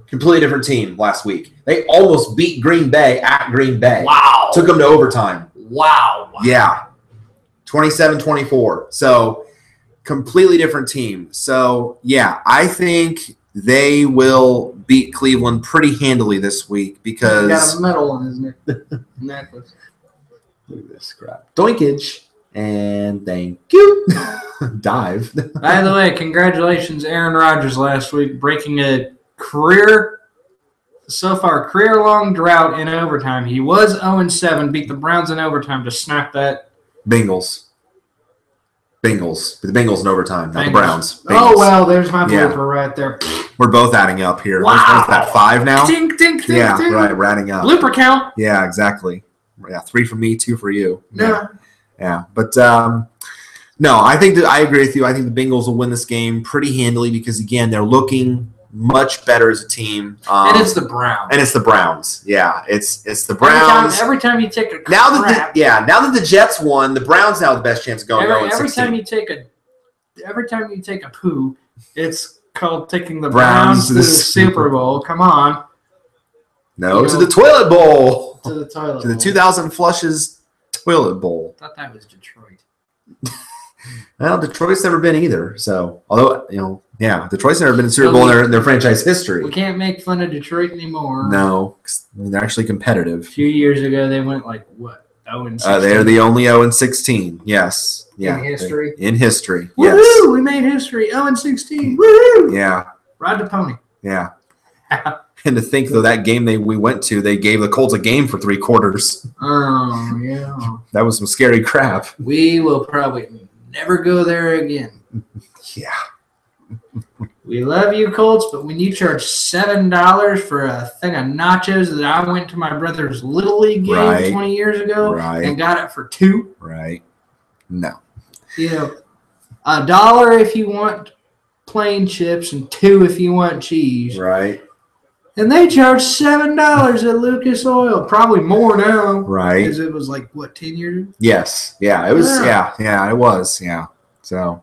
Completely different team last week. They almost beat Green Bay at Green Bay. Wow. Took them to overtime. Wow. Yeah. 27-24. So completely different team. So, yeah, I think they will beat Cleveland pretty handily this week because – he got a medal on his necklace. Look at this crap. Doinkage. And thank you. Dive. By the way, congratulations, Aaron Rodgers last week, breaking a career-long drought in overtime. He was 0-7, beat the Browns in overtime to snap that. Bengals. The Bengals in overtime, not the Browns. Bengals. Oh, well, there's my blooper right there. We're both adding up here. Wow. What's that, 5 now? Tink, tink, tink, yeah, tink. Right, we're adding up. Blooper count. Yeah, exactly. Yeah, 3 for me, 2 for you. Yeah. But, no, I agree with you. I think the Bengals will win this game pretty handily because, again, they're looking much better as a team. And it's the Browns. Yeah, it's the Browns. Every time you take a crap. Now that the Jets won, the Browns now have the best chance of going 0-16. Every time you take a poo, it's called taking the Browns to the Super Bowl. Come on. No, to the toilet bowl. To the toilet bowl. To the 2000 flushes toilet bowl. I thought that was Detroit. Well, Detroit's never been either. So, although, Detroit's never been in Super Bowl in their franchise history. We can't make fun of Detroit anymore. No, they're actually competitive. A few years ago, they went 0-16? They're the only 0-16. Yes. Yeah. In history? Woohoo! Yes. We made history. 0-16. Woohoo! Yeah. Ride the pony. Yeah. And to think, though, that game we went to, they gave the Colts a game for 3 quarters. Oh, yeah. That was some scary crap. We will probably never go there again. Yeah. We love you, Colts, but when you charge $7 for a thing of nachos that I went to my brother's Little League game 20 years ago and got it for $2. Right. No. $1 if you want plain chips and $2 if you want cheese. Right. And they charge $7 at Lucas Oil. Probably more now. Right. Because it was 10 years ago? Yes. Yeah. It was. Yeah. It was. Yeah. So,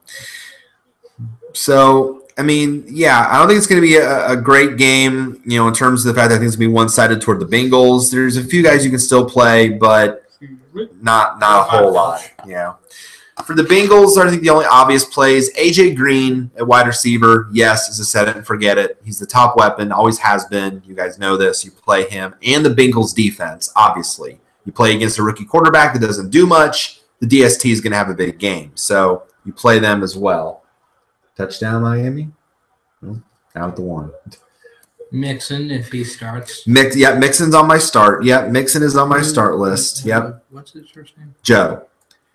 I mean, I don't think it's going to be a great game, in terms of the fact that I think it's going to be one-sided toward the Bengals. There's a few guys you can still play, but not a whole lot. Yeah. For the Bengals, I think the only obvious plays, A.J. Green at wide receiver, yes, is a set it and forget it. He's the top weapon, always has been. You guys know this. You play him and the Bengals defense, obviously. You play against a rookie quarterback that doesn't do much. The DST is going to have a big game. So you play them as well. Touchdown, Miami? No, out the 1. Mixon, if he starts. Mixon's on my start. Yep, Mixon is on my start list. Yep. What's his first name? Joe.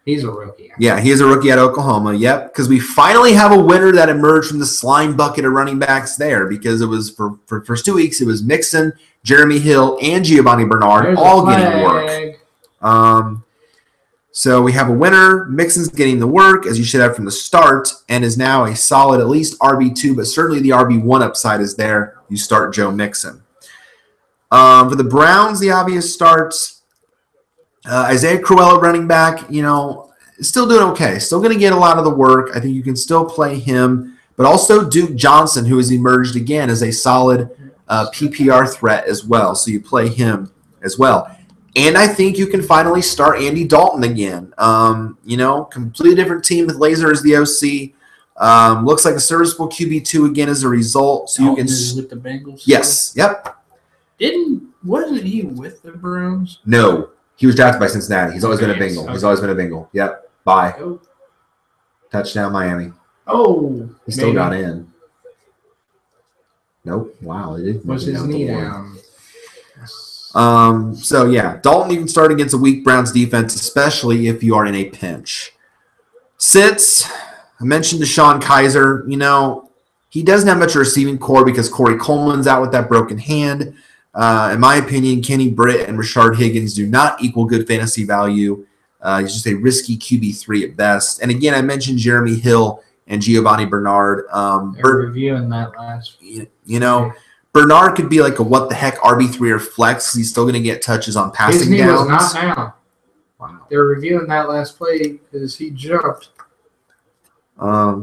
He's a rookie. Yeah, he is a rookie at Oklahoma. Yep, because we finally have a winner that emerged from the slime bucket of running backs there. Because it was for first 2 weeks, it was Mixon, Jeremy Hill, and Giovanni Bernard all getting work. So we have a winner. Mixon's getting the work, as you should have from the start, and is now a solid at least RB2, but certainly the RB1 upside is there. You start Joe Mixon. For the Browns, the obvious starts. Isaiah Crowell at running back, still doing okay. Still going to get a lot of the work. I think you can still play him. But also Duke Johnson, who has emerged again as a solid PPR threat as well. So you play him as well. And I think you can finally start Andy Dalton again. Completely different team with Laser as the OC. Looks like a serviceable QB2 again as a result. So Dalton is with the Bengals? Yes. Yep. Wasn't he with the Browns? No. He was drafted by Cincinnati. He's always been a Bengal. He's always been a Bengal. Yep. Bye. Oh. Touchdown, Miami. Oh. He still got in. Nope. Wow. It did. Was his knee down? So, yeah. Dalton, you can start against a weak Browns defense, especially if you are in a pinch. Sits. I mentioned Deshaun Kaiser. He doesn't have much receiving core because Corey Coleman's out with that broken hand. In my opinion, Kenny Britt and Rashard Higgins do not equal good fantasy value. He's just a risky QB3 at best. And again, I mentioned Jeremy Hill and Giovanni Bernard. Reviewing that last. Bernard could be like a what the heck RB3 or flex. He's still going to get touches on passing His knee downs. was not down. Wow. They're reviewing that last play because he jumped.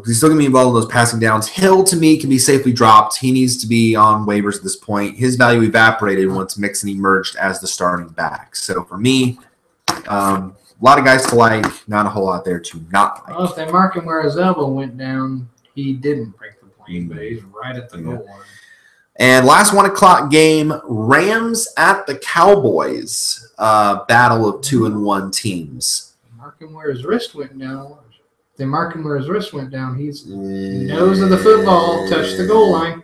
He's still going to be involved in those passing downs. Hill, to me, can be safely dropped. He needs to be on waivers at this point. His value evaporated once Mixon emerged as the starting back. So for me, a lot of guys to like, not a whole lot there to not like. Well, if they mark him where his elbow went down, he didn't break the plane, but he's right at the goal line. And last 1 o'clock game, Rams at the Cowboys. Battle of 2-1 teams. Mark him where his wrist went down. They mark him where his wrist went down. He's nose of the football, touched the goal line.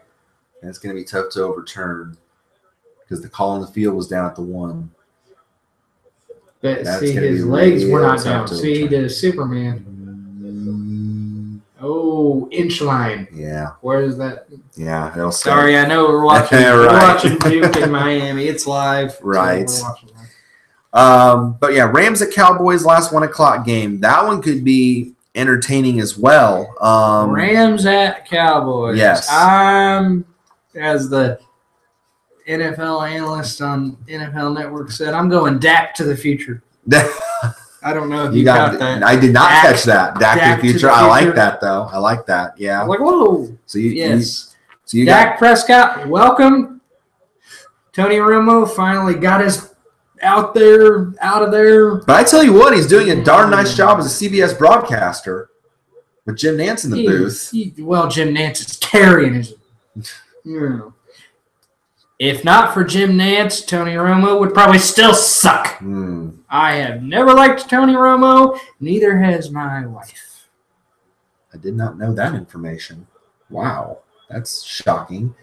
That's going to be tough to overturn because the call on the field was down at the 1. But see, his legs were not down. See, he did a Superman. Oh, inch line. Yeah. Where is that? Yeah. Sorry, I know we're watching. Right. We're watching Duke in Miami. It's live. Right. So we're but yeah, Rams at Cowboys, last 1 o'clock game. That one could be entertaining as well. Rams at Cowboys. Yes. I'm, as the NFL analyst on NFL Network said, I'm going Dak to the future. I don't know if you got that. I did not catch that. Dak to the future. I like that, though. I like that. Yeah. I'm like, whoa. So you Dak Prescott, welcome. Tony Romo finally got his out of there. But I tell you what, he's doing a darn nice job as a CBS broadcaster with Jim Nantz in the booth. Jim Nantz is carrying his. If not for Jim Nantz, Tony Romo would probably still suck. I have never liked Tony Romo. Neither has my wife. I did not know that information. Wow. That's shocking.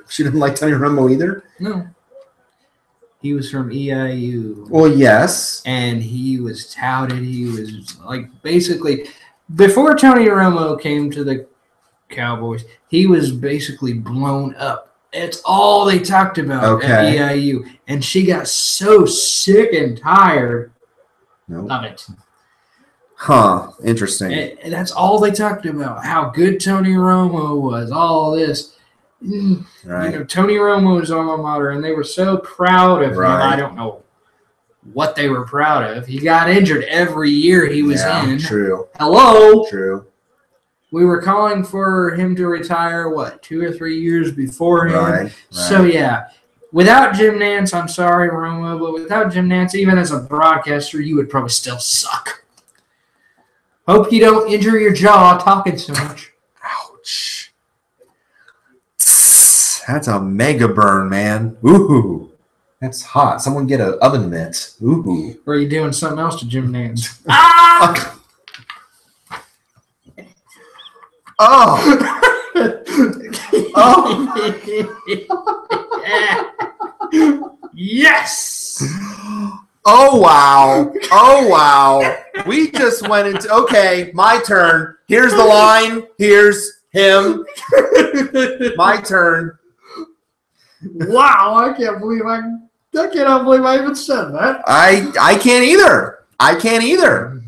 She didn't like Tony Romo either? No. He was from EIU. Well, yes. And he was touted. He was basically, before Tony Romo came to the Cowboys, he was basically blown up. It's all they talked about at EIU. And she got so sick and tired of it. Huh. Interesting. And that's all they talked about, how good Tony Romo was, all this. Right. Tony Romo's alma mater, and they were so proud of him. I don't know what they were proud of. He got injured every year he was in. True. Hello. True. We were calling for him to retire, 2 or 3 years before him? Right. So, yeah. Without Jim Nantz, I'm sorry, Romo, but without Jim Nantz, even as a broadcaster, you would probably still suck. Hope you don't injure your jaw talking so much. Ouch. That's a mega burn, man. Ooh. That's hot. Someone get an oven mitt. Ooh. Or are you doing something else to Jim Nantz? Ah! Oh. Yes. Oh, wow. Oh, wow. We just went into, okay, my turn. Here's the line. Here's him. My turn. Wow, I cannot believe I even said that. I can't either.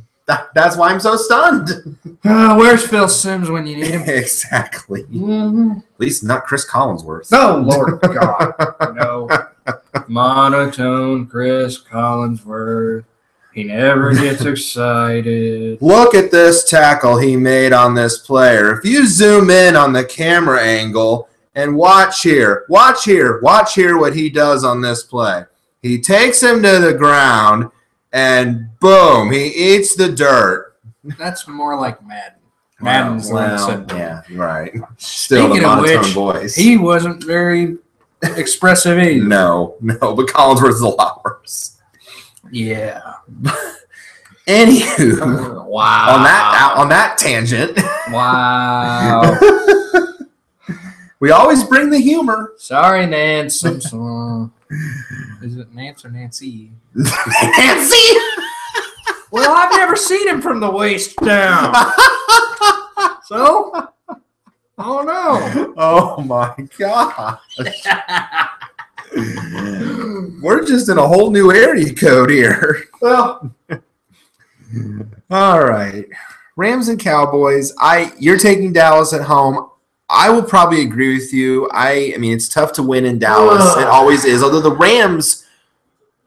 That's why I'm so stunned. Where's Phil Simms when you need him? Exactly. Mm-hmm. At least not Chris Collinsworth. Oh, Lord God. No. Monotone Chris Collinsworth. He never gets excited. Look at this tackle he made on this player. If you zoom in on the camera angle and watch here what he does on this play. He takes him to the ground and boom, he eats the dirt. That's more like Madden. Madden's yeah, right. Still Speaking the monotone of which, voice. He wasn't very expressive either. No, but Collinsworth is a lot worse. Yeah. Anywho, wow. On that tangent. Wow. We always bring the humor. Sorry, Nance. I'm sorry. Is it Nance or Nancy? Nancy. Well, I've never seen him from the waist down. So, oh no. Oh my gosh. We're just in a whole new area code here. Well, all right. Rams and Cowboys. You're taking Dallas at home. I will probably agree with you. I mean, it's tough to win in Dallas. It always is. Although the Rams,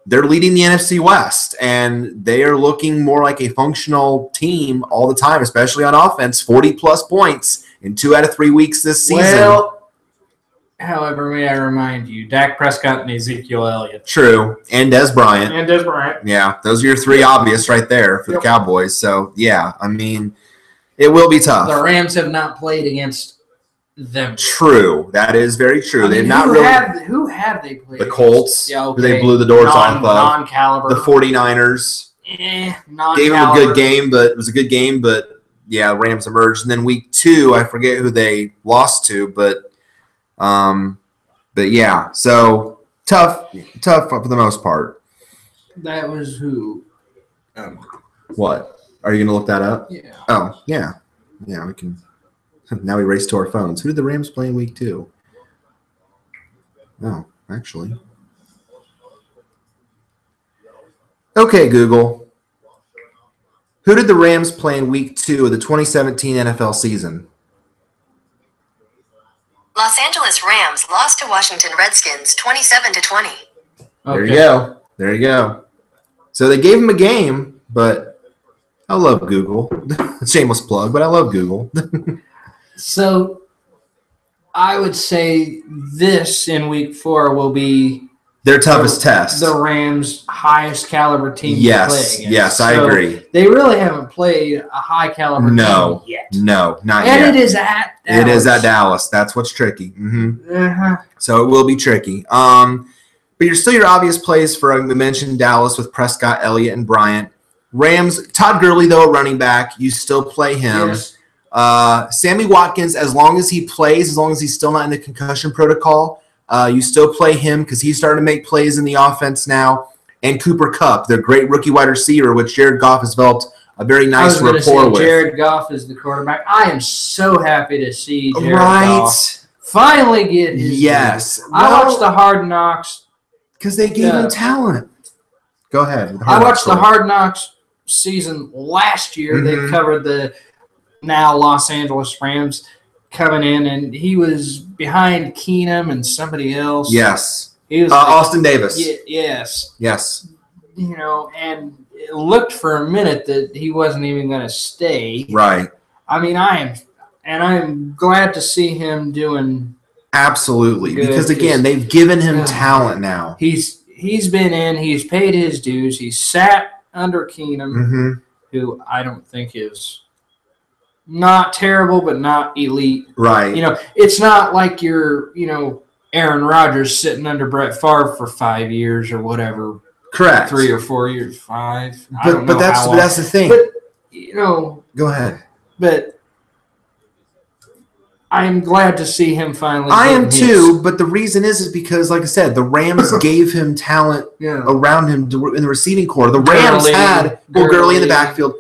they're leading the NFC West, and they are looking more like a functional team all the time, especially on offense. 40-plus points in 2 out of 3 weeks this season. Well, however, may I remind you, Dak Prescott and Ezekiel Elliott. True. And Des Bryant. Yeah, those are your 3 obvious right there for the Cowboys. So, yeah, I mean, it will be tough. The Rams have not played against them. True. That is very true. They've not really. Who have they played? The Colts. Yeah, okay. Who they blew the doors off of. Non-caliber. The 49ers. Non-caliber. Gave them a good game, but it was a good game. But yeah, Rams emerged. And then week 2, I forget who they lost to, but yeah. So tough for the most part. That was who? What? Are you going to look that up? Yeah. Oh, yeah. Yeah, we can. Now we race to our phones. Who did the Rams play in week 2? Oh, actually. Okay, Google. Who did the Rams play in week 2 of the 2017 NFL season? Los Angeles Rams lost to Washington Redskins 27-20. Okay. There you go. So they gave him a game, but I love Google. Shameless plug, but I love Google. So I would say this in week 4 will be their toughest test. The Rams' highest caliber team to play against. Yes, I agree. They really haven't played a high caliber team yet. No, not yet. And it is at Dallas. It is at Dallas. That's what's tricky. Mm-hmm. Uh-huh. So it will be tricky. But you're still your obvious plays for, we mentioned Dallas with Prescott, Elliott, and Bryant. Rams, Todd Gurley, though, a running back. You still play him. Yes. Sammy Watkins, as long as he plays, as long as he's still not in the concussion protocol, you still play him because he's starting to make plays in the offense now. And Cooper Kupp, their great rookie wide receiver, which Jared Goff has developed a very nice rapport with. Jared Goff is the quarterback. I am so happy to see Jared Goff finally get his. Yes. I watched the Hard Knocks. Because they gave him talent. Go ahead. I watched the Hard Knocks season last year. Mm-hmm. They covered the now Los Angeles Rams coming in, and he was behind Keenum and somebody else. Yes. He was Austin Davis. Yes. You know, and it looked for a minute that he wasn't even going to stay. Right. I mean, I'm glad to see him doing absolutely good, because again, they've given him talent now. He's been in, he's paid his dues. He's sat under Keenum, who I don't think is not terrible, but not elite. Right. You know, it's not like you're, Aaron Rodgers sitting under Brett Favre for 5 years or whatever. Correct. 3 or 4 years, 5. But that's the thing. But, go ahead. But I'm glad to see him finally. I am too, but the reason is because, like I said, the Rams gave him talent around him in the receiving corps. The Rams had Gurley in the backfield.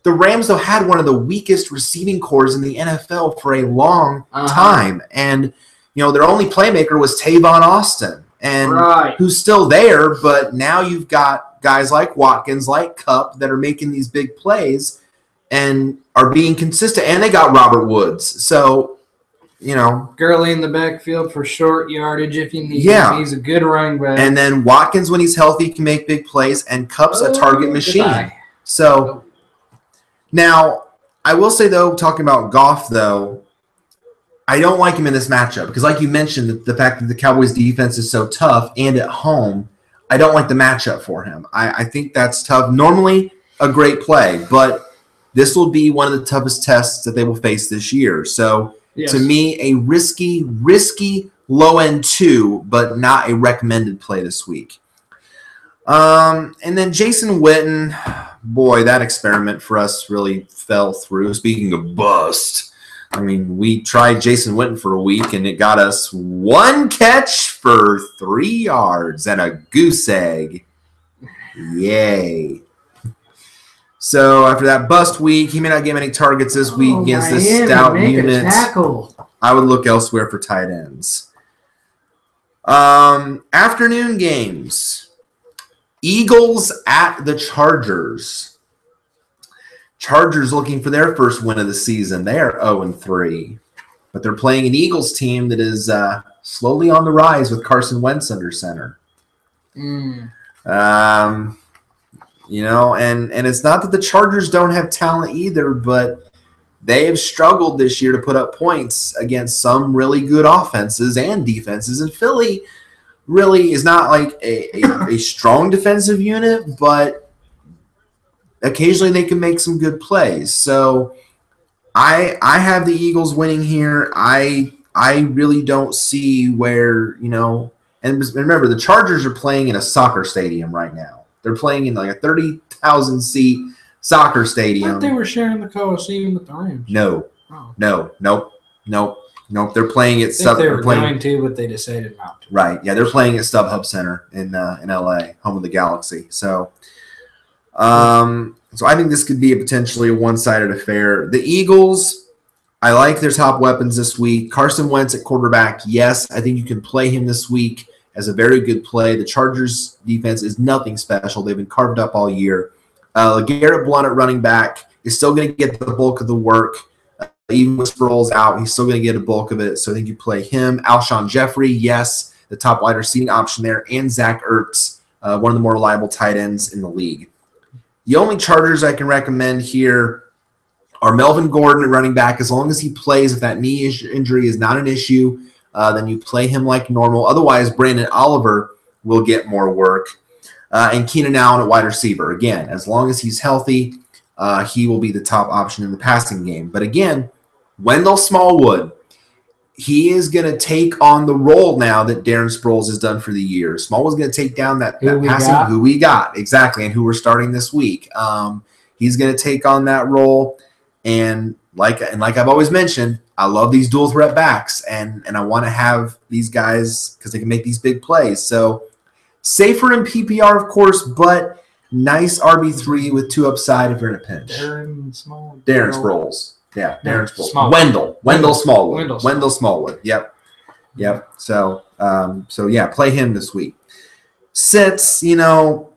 The Rams, though, had one of the weakest receiving corps in the NFL for a long time. And, their only playmaker was Tavon Austin, and who's still there. But now you've got guys like Watkins, like Kupp, that are making these big plays and are being consistent. And they got Robert Woods. So, Gurley in the backfield for short yardage if you need him. He's a good running back. And then Watkins, when he's healthy, can make big plays. And Kupp's a target machine. So... Now, I will say, though, talking about Goff, though, I don't like him in this matchup because, like you mentioned, the fact that the Cowboys' defense is so tough and at home, I don't like the matchup for him. I think that's tough. Normally, a great play, but this will be one of the toughest tests that they will face this year. So, to me, a risky low-end 2, but not a recommended play this week. And then Jason Witten, boy, that experiment for us really fell through. Speaking of bust, I mean, we tried Jason Witten for a week, and it got us 1 catch for 3 yards and a goose egg. Yay. So after that bust week, he may not get many targets this week against this stout unit. I would look elsewhere for tight ends. Afternoon games. Eagles at the Chargers. Chargers looking for their first win of the season. They are 0-3. But they're playing an Eagles team that is slowly on the rise with Carson Wentz under center. And it's not that the Chargers don't have talent either, but they have struggled this year to put up points against some really good offenses and defenses. And Philly really is not like a strong defensive unit, but occasionally they can make some good plays. So I have the Eagles winning here. I really don't see where, and remember, the Chargers are playing in a soccer stadium right now. They're playing in like a 30,000 seat soccer stadium. I thought they were sharing the Coliseum with the Rams. No. Nope. They're playing at StubHub. They were going to, but they decided not to. Right. Yeah, they're playing at StubHub Center in LA, home of the Galaxy. So, so I think this could be potentially a one-sided affair. The Eagles, I like their top weapons this week. Carson Wentz at quarterback, yes, I think you can play him this week as a very good play. The Chargers' defense is nothing special. They've been carved up all year. Garrett Blount at running back is still going to get the bulk of the work. Even with Sproles out, he's still going to get a bulk of it. So I think you play him. Alshon Jeffrey, yes, the top wide receiving option there. And Zach Ertz, one of the more reliable tight ends in the league. The only Chargers I can recommend here are Melvin Gordon at running back. As long as he plays, if that knee injury is not an issue, then you play him like normal. Otherwise, Brandon Oliver will get more work. And Keenan Allen at wide receiver. Again, as long as he's healthy, he will be the top option in the passing game. But again, Wendell Smallwood, he is going to take on the role now that Darren Sproles has done for the year. Smallwood's going to take down that passing who we got, exactly, and who we're starting this week. He's going to take on that role. And like I've always mentioned, I love these dual threat backs, and I want to have these guys because they can make these big plays. So safer in PPR, of course, but nice RB3 with 2 upside if you're in a pinch. Darren Sproles. Yeah, Darren Sproles. Wendell Smallwood. Yep. So, yeah, play him this week. Sits, Phillip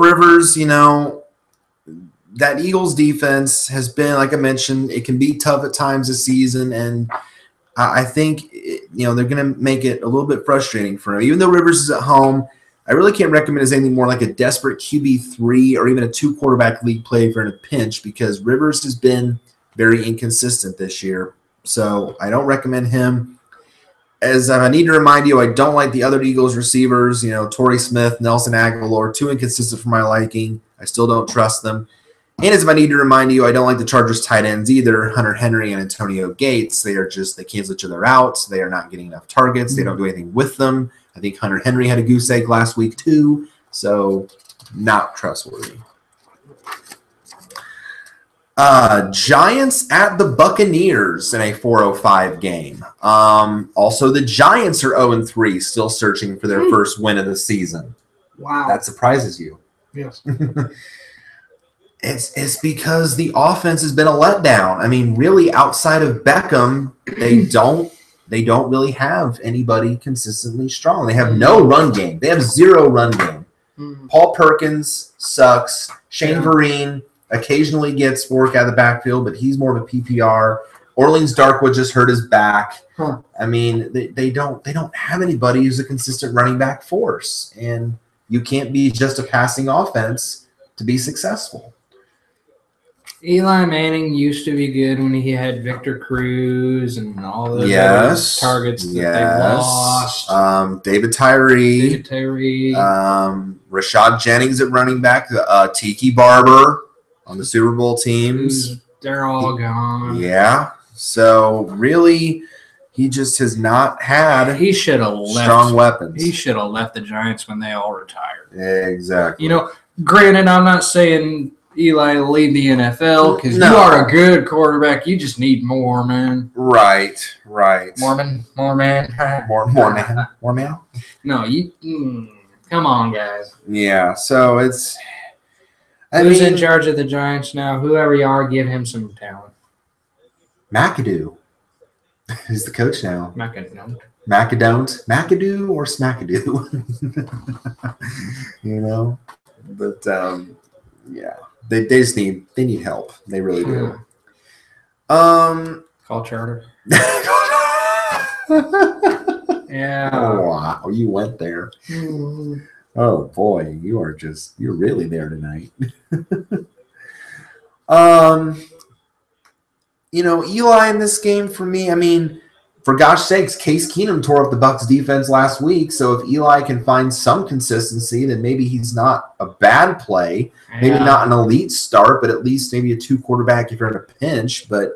Rivers, that Eagles defense has been, like I mentioned, it can be tough at times this season, and I think, they're going to make it a little bit frustrating for him. Even though Rivers is at home, I really can't recommend as anything more like a desperate QB3 or even a 2-quarterback league play if you're in a pinch because Rivers has been very inconsistent this year. So I don't recommend him. As I need to remind you, I don't like the other Eagles receivers, Torrey Smith, Nelson Aguilar, too inconsistent for my liking. I still don't trust them. And as if I need to remind you, I don't like the Chargers tight ends either, Hunter Henry and Antonio Gates. They cancel each other out. They are not getting enough targets. They don't do anything with them. I think Hunter Henry had a goose egg last week too, so not trustworthy. Giants at the Buccaneers in a 4:05 game. Also, the Giants are 0-3, still searching for their first win of the season. Wow. That surprises you. Yes. It's because the offense has been a letdown. I mean, really, outside of Beckham, they don't really have anybody consistently strong. They have no run game. They have zero run game. Paul Perkins sucks. Shane Vereen occasionally gets work out of the backfield, but he's more of a PPR. Orleans Darkwood just hurt his back. I mean, they don't have anybody who's a consistent running back force, and you can't be just a passing offense to be successful. Eli Manning used to be good when he had Victor Cruz and all those targets that they lost. David Tyree. Rashad Jennings at running back. Tiki Barber on the Super Bowl teams. They're all gone. Yeah. So, really, he just has not had strong weapons. He should have left the Giants when they all retired. Exactly. Granted, I'm not saying Eli will lead the NFL because you are a good quarterback. You just need more, man. Right. More man. More man. No, come on, guys. Yeah. So it's. Who's in charge of the Giants now? Whoever you are, give him some talent. McAdoo. Who's the coach now? McAdoo or Smackadoo? But yeah. They just need help. They really do. Call charter. Yeah. Oh, wow. You went there. Oh boy, you're really there tonight. Eli in this game for me, I mean, for gosh sakes, Case Keenum tore up the Bucs defense last week. So if Eli can find some consistency, then maybe he's not a bad play. Maybe not an elite start, but at least maybe a 2 quarterback if you're in a pinch. But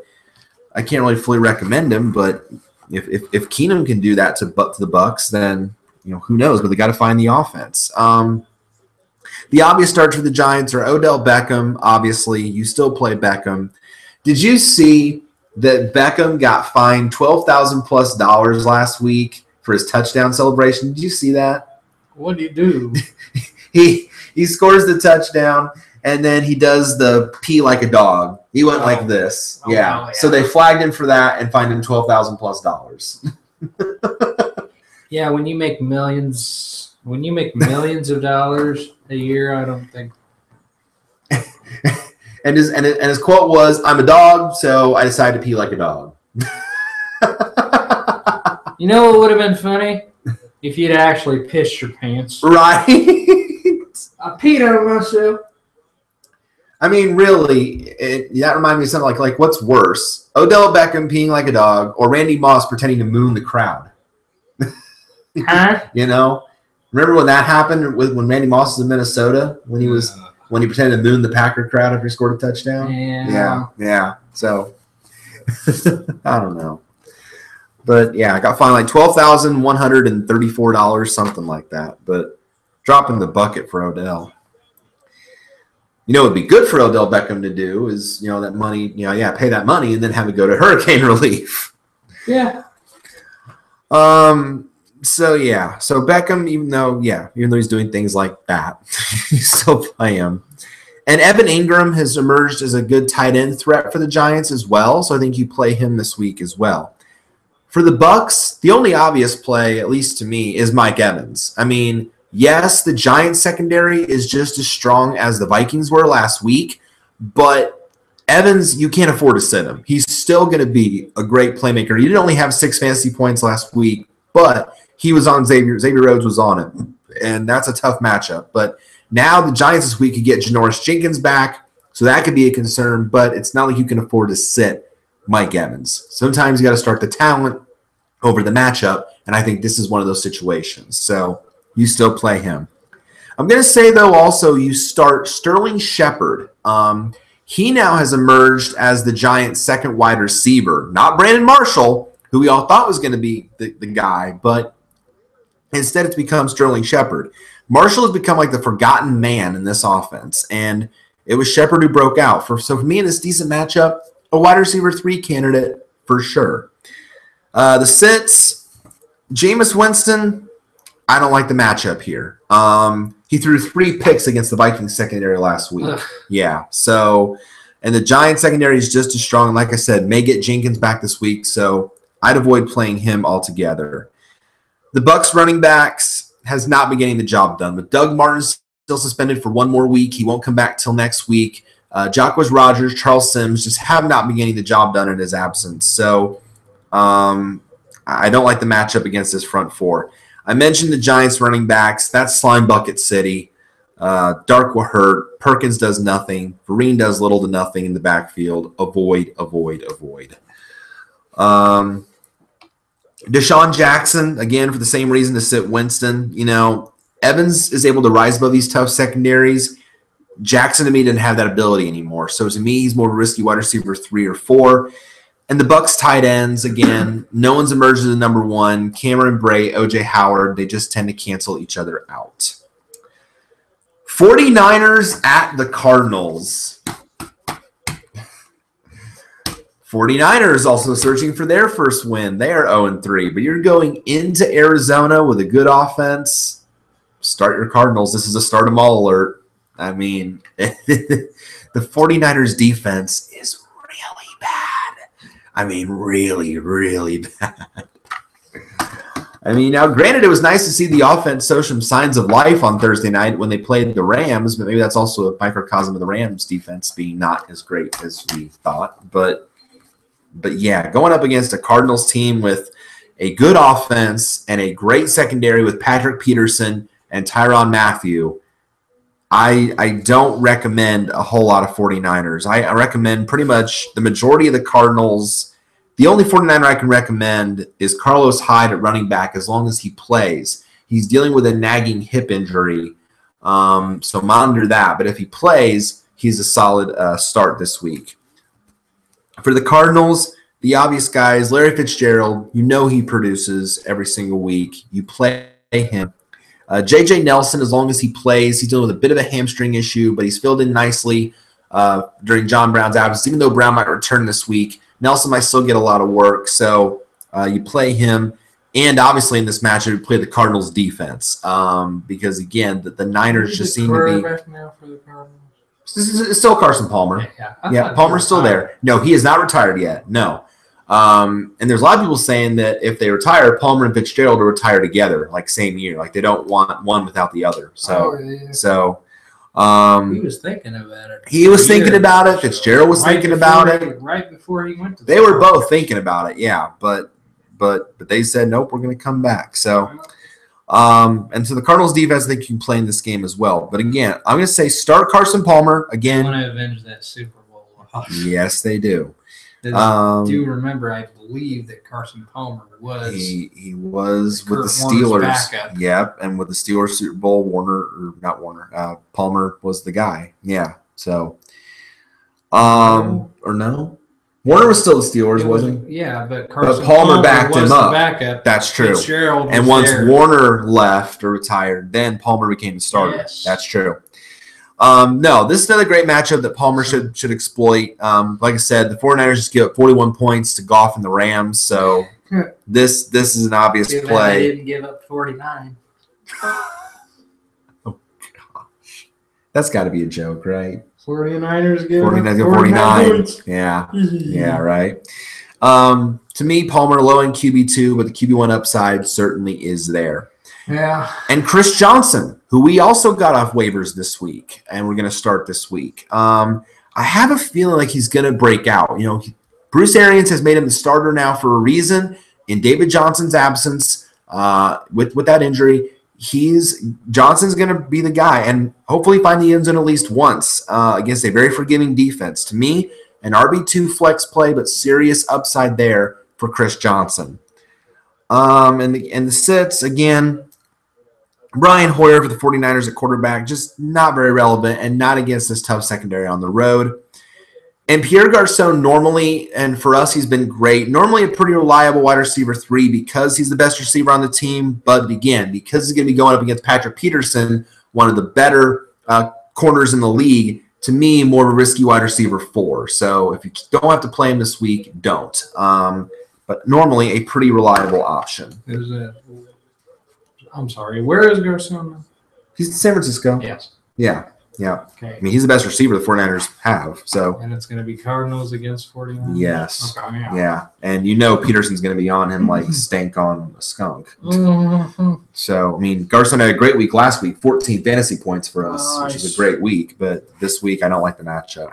I can't really fully recommend him. But if Keenum can do that to the Bucs, then who knows? But they got to find the offense. The obvious starts for the Giants are Odell Beckham. Obviously, you still play Beckham. Did you see that Beckham got fined $12,000+ last week for his touchdown celebration? Did you see that? What did he do? He scores the touchdown, and then he does the pee like a dog. He went like this. Yeah. So they flagged him for that and fined him $12,000+. Yeah, when you make millions of dollars a year, I don't think. And his quote was, "I'm a dog, so I decided to pee like a dog." You know what would have been funny? If you'd actually pissed your pants. Right. I peed on myself. I mean, really, that reminded me of something like what's worse? Odell Beckham peeing like a dog or Randy Moss pretending to moon the crowd? Huh? Remember when that happened when Randy Moss was in Minnesota when he pretended to moon the Packer crowd after he scored a touchdown? Yeah. So I don't know, but yeah, I got fined like $12,134, something like that. But dropping the bucket for Odell. What would be good for Odell Beckham to do is that money, pay that money and then have it go to hurricane relief. Yeah. So Beckham, even though he's doing things like that, you still play him. And Evan Ingram has emerged as a good tight end threat for the Giants as well, so I think you play him this week as well. For the Bucs, the only obvious play, at least to me, is Mike Evans. I mean, yes, the Giants secondary is just as strong as the Vikings were last week, but Evans, you can't afford to sit him. He's still going to be a great playmaker. He didn't only have 6 fantasy points last week, but he was on Xavier. Xavier Rhodes was on him, and that's a tough matchup. But now the Giants this week could get Janoris Jenkins back, so that could be a concern, but it's not like you can afford to sit Mike Evans. Sometimes you got to start the talent over the matchup, and I think this is one of those situations. So you still play him. I'm going to say, though, also you start Sterling Shepard. He now has emerged as the Giants' second wide receiver. Not Brandon Marshall, who we all thought was going to be the guy, but instead it's become Sterling Shepard. Marshall has become like the forgotten man in this offense, and It was Shepard who broke out. So for me in this decent matchup, a wide receiver 3 candidate for sure. The sits, Jameis Winston, I don't like the matchup here. He threw 3 picks against the Vikings secondary last week. Ugh. Yeah, so and the Giants secondary is just as strong. And like I said, may get Jenkins back this week, so I'd avoid playing him altogether. The Bucs running backs has not been getting the job done, but Doug Martin's still suspended for 1 more week. He won't come back till next week. Jacquizz Rodgers, Charles Sims just have not been getting the job done in his absence. So I don't like the matchup against this front 4. I mentioned the Giants running backs. That's Slime Bucket City. Dark will hurt. Perkins does nothing. Vereen does little to nothing in the backfield. Avoid. Deshaun Jackson, again, for the same reason to sit Winston. You know, Evans is able to rise above these tough secondaries. Jackson, to me, didn't have that ability anymore. So, to me, he's more of a risky wide receiver 3 or 4. And the Bucs tight ends, again, no one's emerged as the number 1. Cameron Bray, O.J. Howard, they just tend to cancel each other out. 49ers at the Cardinals. 49ers also searching for their first win. They are 0-3, but you're going into Arizona with a good offense. Start your Cardinals. This is a start 'em all alert. I mean, the 49ers defense is really bad. I mean, really, really bad. I mean, now, granted, it was nice to see the offense show some signs of life on Thursday night when they played the Rams, but maybe that's also a microcosm of the Rams defense being not as great as we thought. But yeah, going up against a Cardinals team with a good offense and a great secondary with Patrick Peterson and Tyrann Mathieu, I don't recommend a whole lot of 49ers. I recommend pretty much the majority of the Cardinals. The only 49er I can recommend is Carlos Hyde at running back as long as he plays. He's dealing with a nagging hip injury, so monitor that. But if he plays, he's a solid start this week. For the Cardinals, the obvious guys, Larry Fitzgerald, you know he produces every single week. You play him. J.J. Nelson, as long as he plays, he's dealing with a bit of a hamstring issue, but he's filled in nicely during John Brown's absence. Even though Brown might return this week, Nelson might still get a lot of work, so you play him. And obviously in this matchup, you play the Cardinals' defense because, again, the Niners just seem to be – now for the Cardinals? It's still Carson Palmer. Yeah, Palmer's still there. No, he is not retired yet. No. And there's a lot of people saying that if they retire, Palmer and Fitzgerald will retire together, like same year. Like they don't want one without the other. So, he was thinking about it. He was thinking about it. Fitzgerald was thinking about it. Right before he went to They were both thinking about it, yeah. But they said, nope, we're going to come back. So, and so the Cardinals defense, I think you can play in this game as well. But again, I'm going to say start Carson Palmer again. I want to avenge that Super Bowl loss. Yes, they do. Do remember, I believe that Carson Palmer was he was with the Warner's Steelers. backup. Yep, and with the Steelers Super Bowl, Palmer was the guy. Yeah, so or no, Warner was still the Steelers, wasn't he? Yeah, but Palmer backed him up. Backup. That's true. Fitzgerald and once Warner left or retired, then Palmer became the starter. Yes. That's true. No, this is another great matchup that Palmer should exploit. Like I said, the 49ers just give up 41 points to Goff and the Rams, so this is an obvious play. They didn't give up 49. Oh, gosh. That's got to be a joke, right? 49ers give 49 points. Yeah. Yeah, right. To me, Palmer low in QB2, but the QB1 upside certainly is there. Yeah. And Chris Johnson, who we also got off waivers this week, and we're going to start this week. I have a feeling like he's going to break out. You know, Bruce Arians has made him the starter now for a reason. In David Johnson's absence, with that injury, Johnson's going to be the guy, and hopefully find the end zone at least once against a very forgiving defense. To me, an RB2 flex play, but serious upside there for Chris Johnson. And the sits, again, Brian Hoyer for the 49ers at quarterback, just not very relevant and not against this tough secondary on the road. And Pierre Garçon normally, and for us, he's been great. Normally a pretty reliable wide receiver 3 because he's the best receiver on the team. But again, because he's going to be going up against Patrick Peterson, one of the better corners in the league, to me, more of a risky wide receiver 4. So if you don't have to play him this week, don't. But normally a pretty reliable option. I'm sorry. Where is Garcon? He's in San Francisco. Yes. Yeah. Yeah. Okay. I mean, he's the best receiver the 49ers have. So. And it's going to be Cardinals against 49ers? Yes. Okay, yeah. And Peterson's going to be on him like stank on a skunk. So, I mean, Garcon had a great week last week, 14 fantasy points for us, which is a great week. But this week, I don't like the matchup.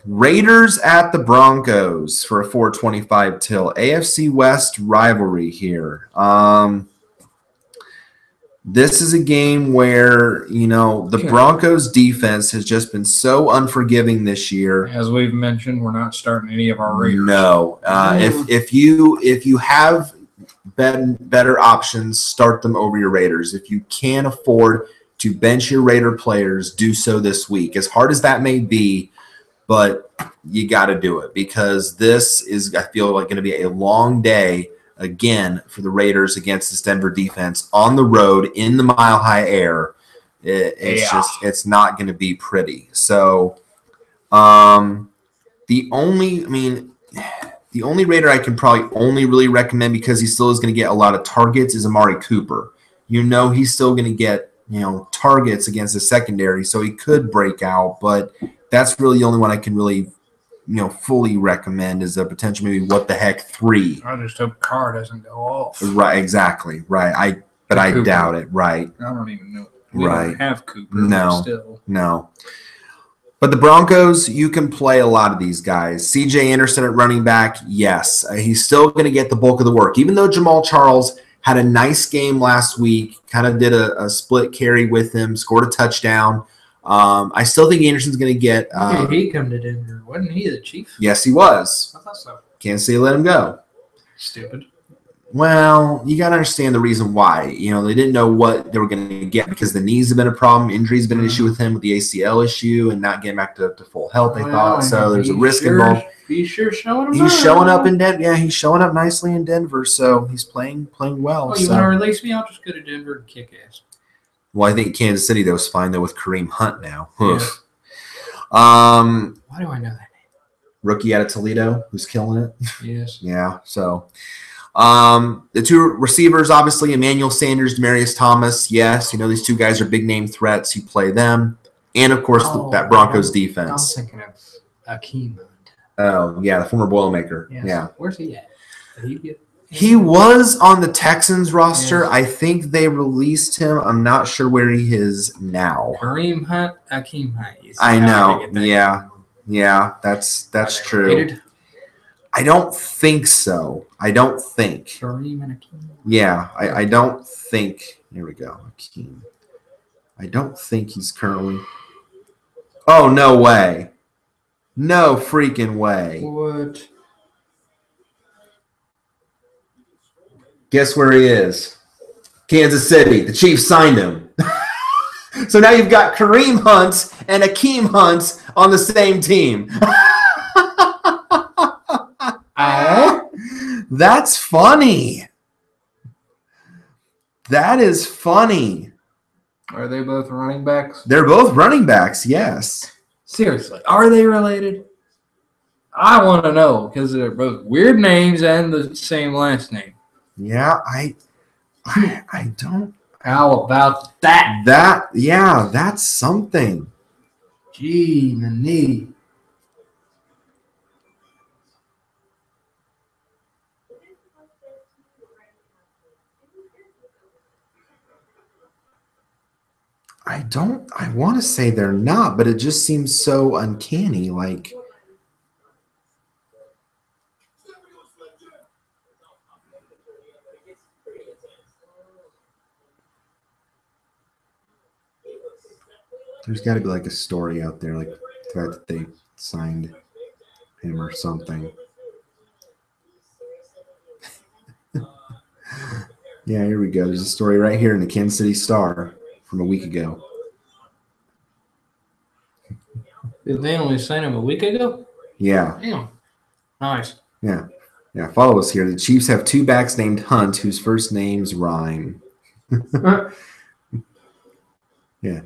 Raiders at the Broncos for a 425 till. AFC West rivalry here. This is a game where, the Broncos defense has just been so unforgiving this year. As we've mentioned, we're not starting any of our Raiders. No. If you have better options, start them over your Raiders. If you can't afford to bench your Raider players, do so this week. As hard as that may be, but you got to do it because this is, I feel like, going to be a long day again for the Raiders against this Denver defense on the road in the mile-high air. It's not going to be pretty. So the only Raider I can probably only really recommend because he still is going to get a lot of targets is Amari Cooper. He's still going to get targets against the secondary, so he could break out, but that's really the only one I can really fully recommend is a potential maybe what the heck 3. I just hope Carr doesn't go off. Right, exactly. Right. I doubt it. Right. I don't even know. We don't have Cooper. No. But the Broncos, you can play a lot of these guys. C.J. Anderson at running back, yes. He's still going to get the bulk of the work. Even though Jamal Charles had a nice game last week, kind of did a split carry with him, scored a touchdown. I still think Anderson's going to get did he come to Denver? Wasn't he the Chief? Yes, he was. I thought so. Kansas City let him go. Stupid. Well, you got to understand the reason why. They didn't know what they were going to get because the knees have been a problem. Injuries have been an issue with him with the ACL issue and not getting back to full health, they thought. So there's a risk involved. He's sure showing up. He's showing up in Denver. Yeah, he's showing up nicely in Denver. So he's playing well. Oh, you want to release me? I'll just go to Denver and kick ass. Well, I think Kansas City, though, is fine, though, with Kareem Hunt now. Yeah. Why do I know that name? Rookie out of Toledo who's killing it. Yes. Yeah, so the 2 receivers, obviously, Emmanuel Sanders, Demaryius Thomas. Yes, these 2 guys are big-name threats. You play them. And, of course, that Broncos defense. I'm thinking of Akeem Hunt. Oh, yeah, the former Boilermaker. Yes. Yeah. Where's he at? Did he get... He was on the Texans roster. Yes. I think they released him. I'm not sure where he is now. Kareem Hunt, Akeem Hunt. I know. Yeah, that's true. Related? I don't think so. I don't think. Kareem and Akeem? Yeah, I don't think. Here we go. Akeem. I don't think he's currently. Oh, no way. No freaking way. What? Guess where he is? Kansas City. The Chiefs signed him. So now you've got Kareem Hunt and Akeem Hunt on the same team. That's funny. That is funny. Are they both running backs? They're both running backs, yes. Seriously, are they related? I want to know because they're both weird names and the same last name. Yeah, I don't. How about that? That's something. Gee, Manny. I want to say they're not, but it just seems so uncanny. Like, there's got to be like a story out there, like the fact that they signed him or something. Yeah, here we go. There's a story right here in the Kansas City Star from a week ago. Did they only sign him a week ago? Yeah. Damn. Nice. Yeah. Yeah, follow us here. The Chiefs have 2 backs named Hunt whose first names rhyme. Yeah.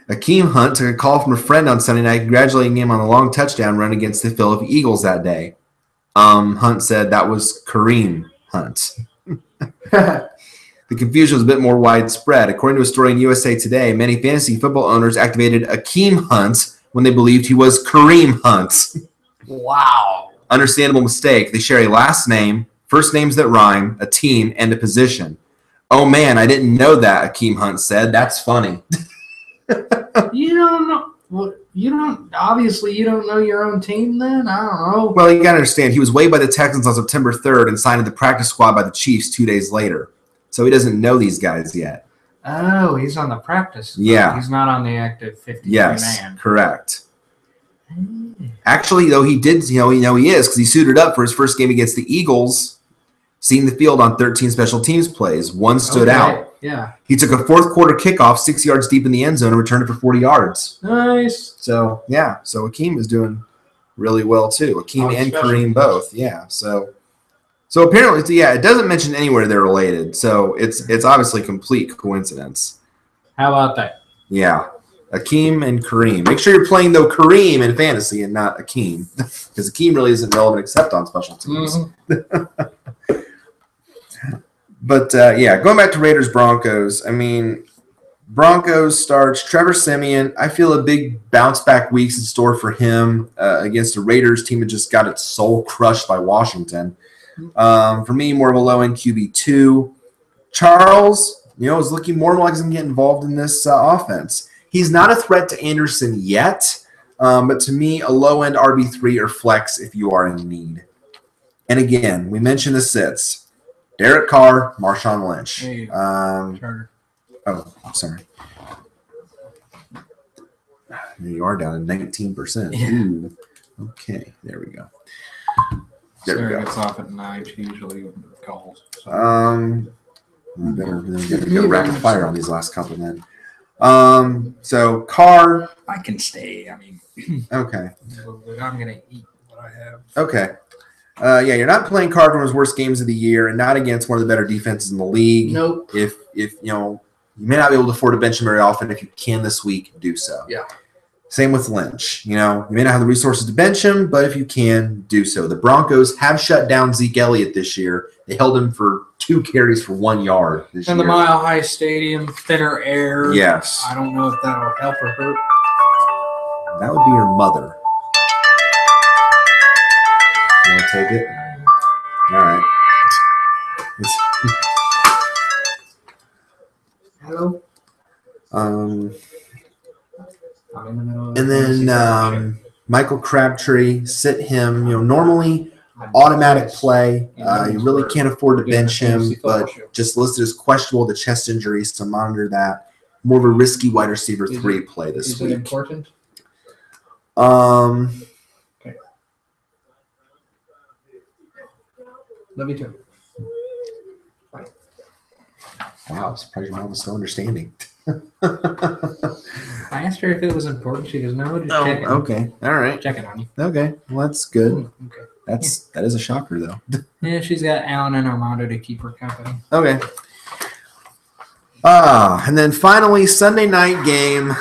Akeem Hunt took a call from a friend on Sunday night congratulating him on a long touchdown run against the Philadelphia Eagles that day. Hunt said that was Kareem Hunt. The confusion was a bit more widespread. According to a story in USA Today, many fantasy football owners activated Akeem Hunt when they believed he was Kareem Hunt. Wow. Understandable mistake. They share a last name, first names that rhyme, a team, and a position. Oh, man, I didn't know that, Akeem Hunt said. That's funny. You don't know. Well, obviously you don't know your own team then? I don't know. Well, you got to understand, he was waived by the Texans on September 3rd and signed to the practice squad by the Chiefs 2 days later. So he doesn't know these guys yet. Oh, he's on the practice. Yeah. He's not on the active 53 yes, man. Correct. Actually, though, he did, he is because he suited up for his first game against the Eagles, seeing the field on 13 special teams plays. One stood out. Yeah. He took a fourth quarter kickoff 6 yards deep in the end zone and returned it for 40 yards. Nice. So, yeah. So Akeem is doing really well, too. Akeem and Kareem both. Yeah. So apparently, yeah, it doesn't mention anywhere they're related. So it's obviously complete coincidence. How about that? Yeah. Akeem and Kareem. Make sure you're playing, though, Kareem in fantasy and not Akeem. Because Akeem really isn't relevant except on special teams. Mm-hmm. But, yeah, going back to Raiders-Broncos, I mean, Broncos starts Trevor Siemian. I feel a big bounce-back weeks in store for him against a Raiders team that just got its soul crushed by Washington. For me, more of a low-end QB2. Charles, is looking more and more like he's going to get involved in this offense. He's not a threat to Anderson yet, but to me, a low-end RB3 or flex if you are in need. And again, we mentioned the sits. Derek Carr, Marshawn Lynch. Hey, I'm sorry. You are down at 19%. Yeah. Ooh. Okay, there we go. Sarah gets off at 9. She usually calls. So. We better go rapid fire on these last couple then. So Carr. I can stay. I mean, okay. I'm gonna eat what I have. Okay. Yeah, you're not playing Carr from his worst games of the year, and not against one of the better defenses in the league. Nope. If you may not be able to afford to bench him very often. If you can this week, do so. Yeah. Same with Lynch. You may not have the resources to bench him, but if you can, do so. The Broncos have shut down Zeke Elliott this year. They held him for 2 carries for 1 yard this year. In the Mile High Stadium, thinner air. Yes. I don't know if that'll help or hurt. That would be your mother. You want to take it? All right. Hello. And then Michael Crabtree, sit him. Normally automatic play. You really can't afford to bench him, but just listed as questionable with a chest injury, so monitor that. More of a risky wide receiver 3 play this week. Is it important? Okay. Love you too. Wow, I'm surprised your mom was so understanding. I asked her if it was important. She goes, "No, just checking." Okay. All right. Checking on you. Okay. Well, that's good. Okay. That is a shocker, though. Yeah, she's got Alan and Armando to keep her company. Okay. And then finally, Sunday night game.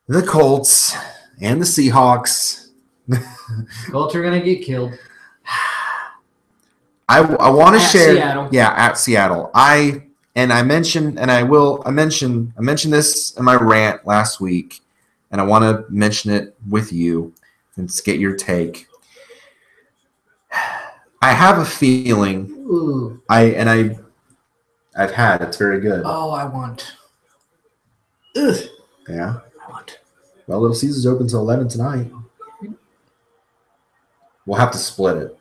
The Colts and the Seahawks. Colts are gonna get killed. I want to share. Seattle. Yeah, at Seattle. I mentioned this in my rant last week, and I want to mention it with you and just get your take. I have a feeling. Ooh. I've had. It's very good. Oh, I want. Ugh. Yeah. I want. Well, Little Caesars open till 11 tonight. We'll have to split it.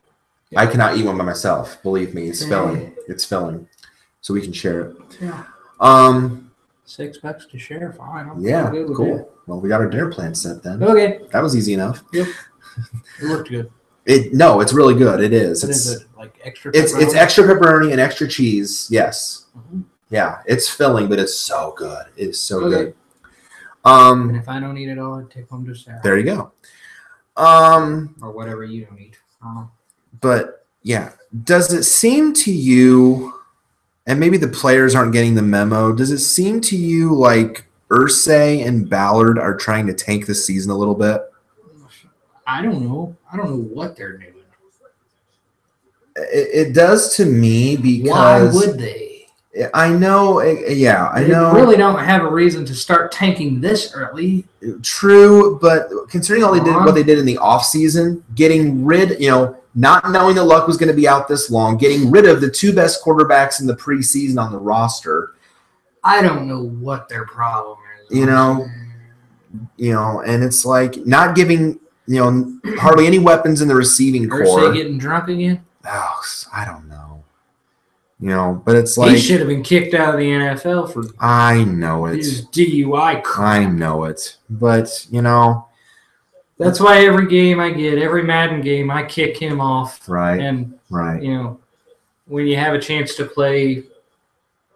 Yeah. I cannot eat one by myself. Believe me, it's filling. It's filling. So we can share it. Yeah. $6 to share. Fine. Yeah. Cool. Well, we got our dinner plan set then. Okay. That was easy enough. Yep. It looked good. No, it's really good. It is. It's like extra. It's extra pepperoni and extra cheese. Yes. Mm-hmm. Yeah. It's filling, but it's so good. It's so good. And if I don't eat it all, I'd take home to Sarah. There you go. Or whatever you don't eat. But yeah, does it seem to you, and maybe the players aren't getting the memo, does it seem to you like Irsay and Ballard are trying to tank the season a little bit? I don't know. I don't know what they're doing. It does to me because why would they? I know. Yeah, I know. They really don't have a reason to start tanking this early. True, but considering all they did, what they did in the offseason, getting rid, not knowing that Luck was going to be out this long, getting rid of the two best quarterbacks in the preseason on the roster. I don't know what their problem is. And it's like not giving, hardly any weapons in the receiving core. Irsay getting drunk again? Oh, I don't know. But it's like he should have been kicked out of the NFL for. I know it. His DUI crap. I know it, but that's why every game I get, every Madden game, I kick him off. Right. And right. When you have a chance to play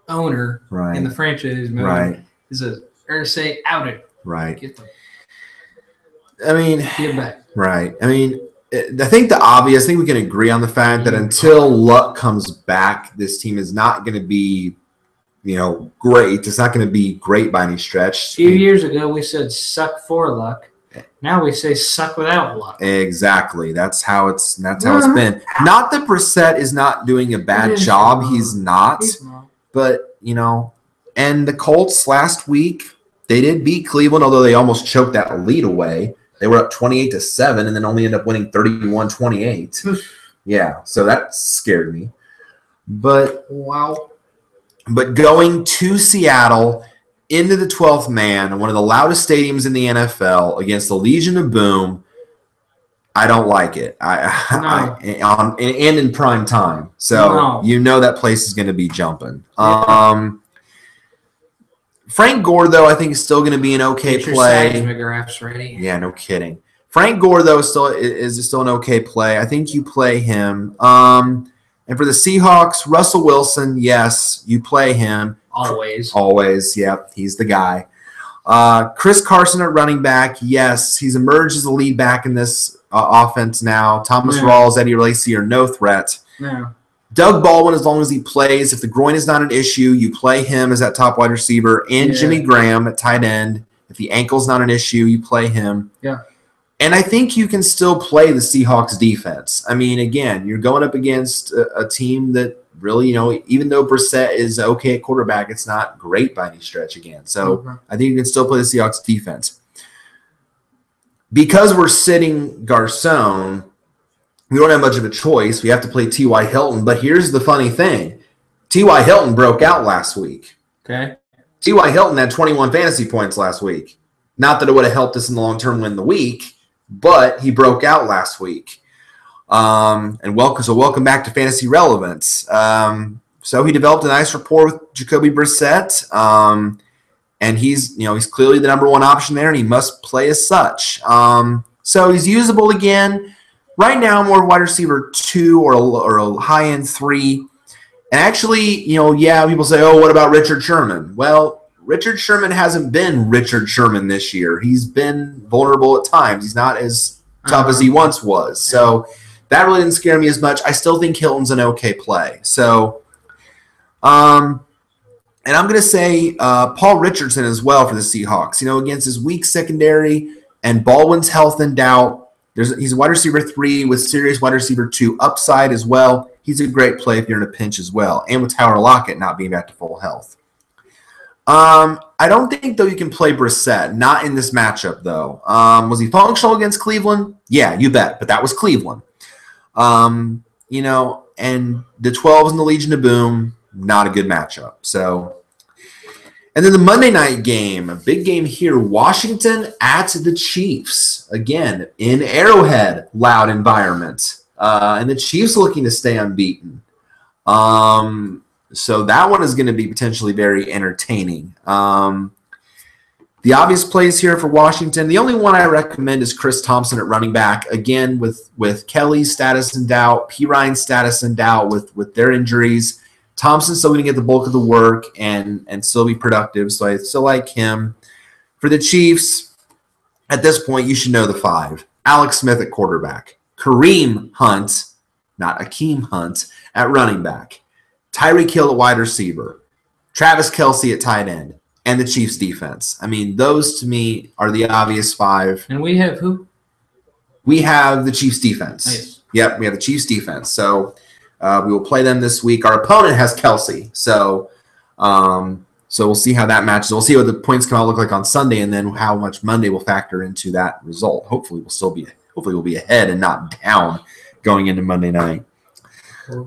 owner in the franchise mode, right, is a Irsay out it. Right. Get them. Get back. Right. I think I think we can agree on the fact that until Luck comes back, this team is not going to be, great. It's not going to be great by any stretch. A few years ago, we said suck for Luck. Now we say suck without Luck. Exactly. That's how it's been. Not that Brissett is not doing a bad job. He's not. But, and the Colts last week, they did beat Cleveland, although they almost choked that lead away. They were up 28-7 and then only ended up winning 31-28. Yeah, so that scared me. But wow. But going to Seattle into the 12th man, one of the loudest stadiums in the NFL against the Legion of Boom, I don't like it. And in prime time. So that place is going to be jumping. Yeah. Frank Gore, though, I think is still going to be an okay play. Seismographs ready. Yeah, no kidding. Frank Gore, though, is still an okay play. I think you play him. And for the Seahawks, Russell Wilson, yes, you play him. Always, yep, he's the guy. Chris Carson at running back, yes, he's emerged as the lead back in this offense now. Thomas Rawls, Eddie Lacy are no threat. Yeah. Doug Baldwin, as long as he plays, if the groin is not an issue, you play him as that top wide receiver, and Jimmy Graham at tight end. If the ankle's not an issue, you play him. Yeah. And I think you can still play the Seahawks defense. Again, you're going up against a team that really, even though Brissett is okay at quarterback, it's not great by any stretch again. So I think you can still play the Seahawks defense. Because we're sitting Garcon, we don't have much of a choice. We have to play T.Y. Hilton. But here's the funny thing. T.Y. Hilton broke out last week. Okay. T.Y. Hilton had 21 fantasy points last week. Not that it would have helped us in the long term win the week, but he broke out last week. Welcome back to Fantasy Relevance. So he developed a nice rapport with Jacoby Brissett. And he's clearly the number one option there, and he must play as such. So he's usable again. Right now, more wide receiver 2 or a high-end 3. And actually, people say, oh, what about Richard Sherman? Well, Richard Sherman hasn't been Richard Sherman this year. He's been vulnerable at times. He's not as tough as he once was. So that really didn't scare me as much. I still think Hilton's an okay play. So, and I'm going to say Paul Richardson as well for the Seahawks. Against his weak secondary and Baldwin's health in doubt, he's a wide receiver 3 with serious wide receiver 2 upside as well. He's a great play if you're in a pinch as well. And with Tyler Lockett not being back to full health. I don't think, though, you can play Brissett. Not in this matchup, though. Was he functional against Cleveland? Yeah, you bet. But that was Cleveland. And the 12s in the Legion of Boom, not a good matchup. So, and then the Monday night game, a big game here, Washington at the Chiefs. Again, in Arrowhead, loud environment. And the Chiefs looking to stay unbeaten. So that one is going to be potentially very entertaining. The obvious plays here for Washington, the only one I recommend is Chris Thompson at running back. Again, with Kelly's status in doubt, P. Ryan's status in doubt with their injuries. Thompson's still going to get the bulk of the work and still be productive, so I still like him. For the Chiefs, at this point, you should know the 5. Alex Smith at quarterback. Kareem Hunt, not Akeem Hunt, at running back. Tyreek Hill at wide receiver. Travis Kelce at tight end. and the Chiefs defense. I mean, those to me are the obvious 5. And we have who? We have the Chiefs defense. Nice. Yep, we have the Chiefs defense. So we will play them this week. Our opponent has Kelsey. So we'll see how that matches. We'll see what the points come out look like on Sunday, and then how much Monday will factor into that result. Hopefully we'll be ahead and not down going into Monday night. Then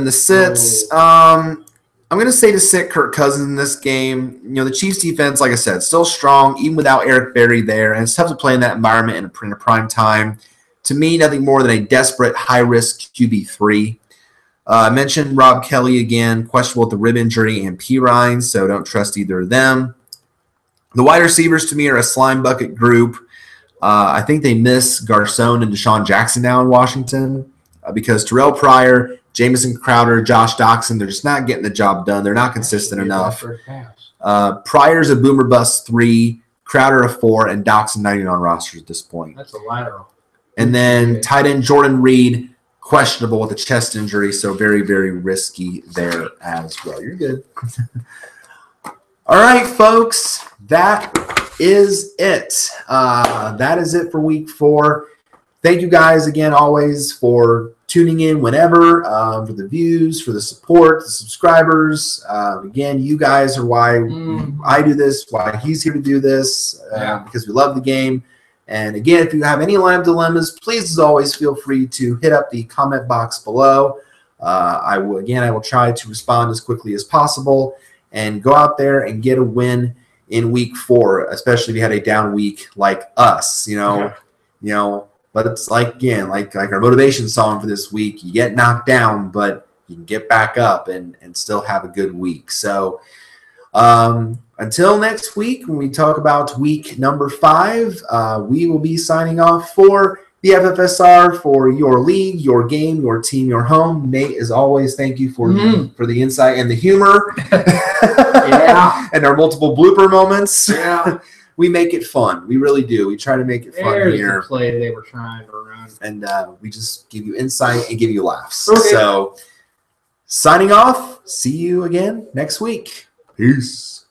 the sits. I'm going to say to sit Kirk Cousins in this game. You know, the Chiefs defense, like I said, still strong, even without Eric Berry there. And it's tough to play in that environment in a prime time. To me, nothing more than a desperate, high-risk QB3. I mentioned Rob Kelly again, questionable with the rib injury and Pirine, so don't trust either of them. The wide receivers, to me, are a slime bucket group. I think they miss Garcon and Deshaun Jackson now in Washington because Terrell Pryor, Jamison Crowder, Josh Doxson, they're just not getting the job done. They're not consistent enough. Pryor's a boomer bust 3, Crowder a 4, and Doxson not even on rosters at this point. That's a lateral. And then tight end Jordan Reed, questionable with a chest injury, so very, very risky there as well. You're good. All right, folks, that is it. That is it for week 4. Thank you guys again always for tuning in whenever, for the views, for the support, the subscribers. Again, you guys are why I do this, why he's here to do this, because we love the game. And again, if you have any lineup dilemmas, please, as always, feel free to hit up the comment box below. I will try to respond as quickly as possible and go out there and get a win in week 4, especially if you had a down week like us. But it's like our motivation song for this week. You get knocked down, but you can get back up and still have a good week. So until next week, when we talk about week number 5, we will be signing off for the FFSR, for your league, your game, your team, your home. Nate, as always, thank you for the insight and the humor. And our multiple blooper moments. Yeah. We make it fun. We really do. We try to make it fun here. The play they were trying to run. And we just give you insight and give you laughs. Okay. So, signing off. See you again next week. Peace.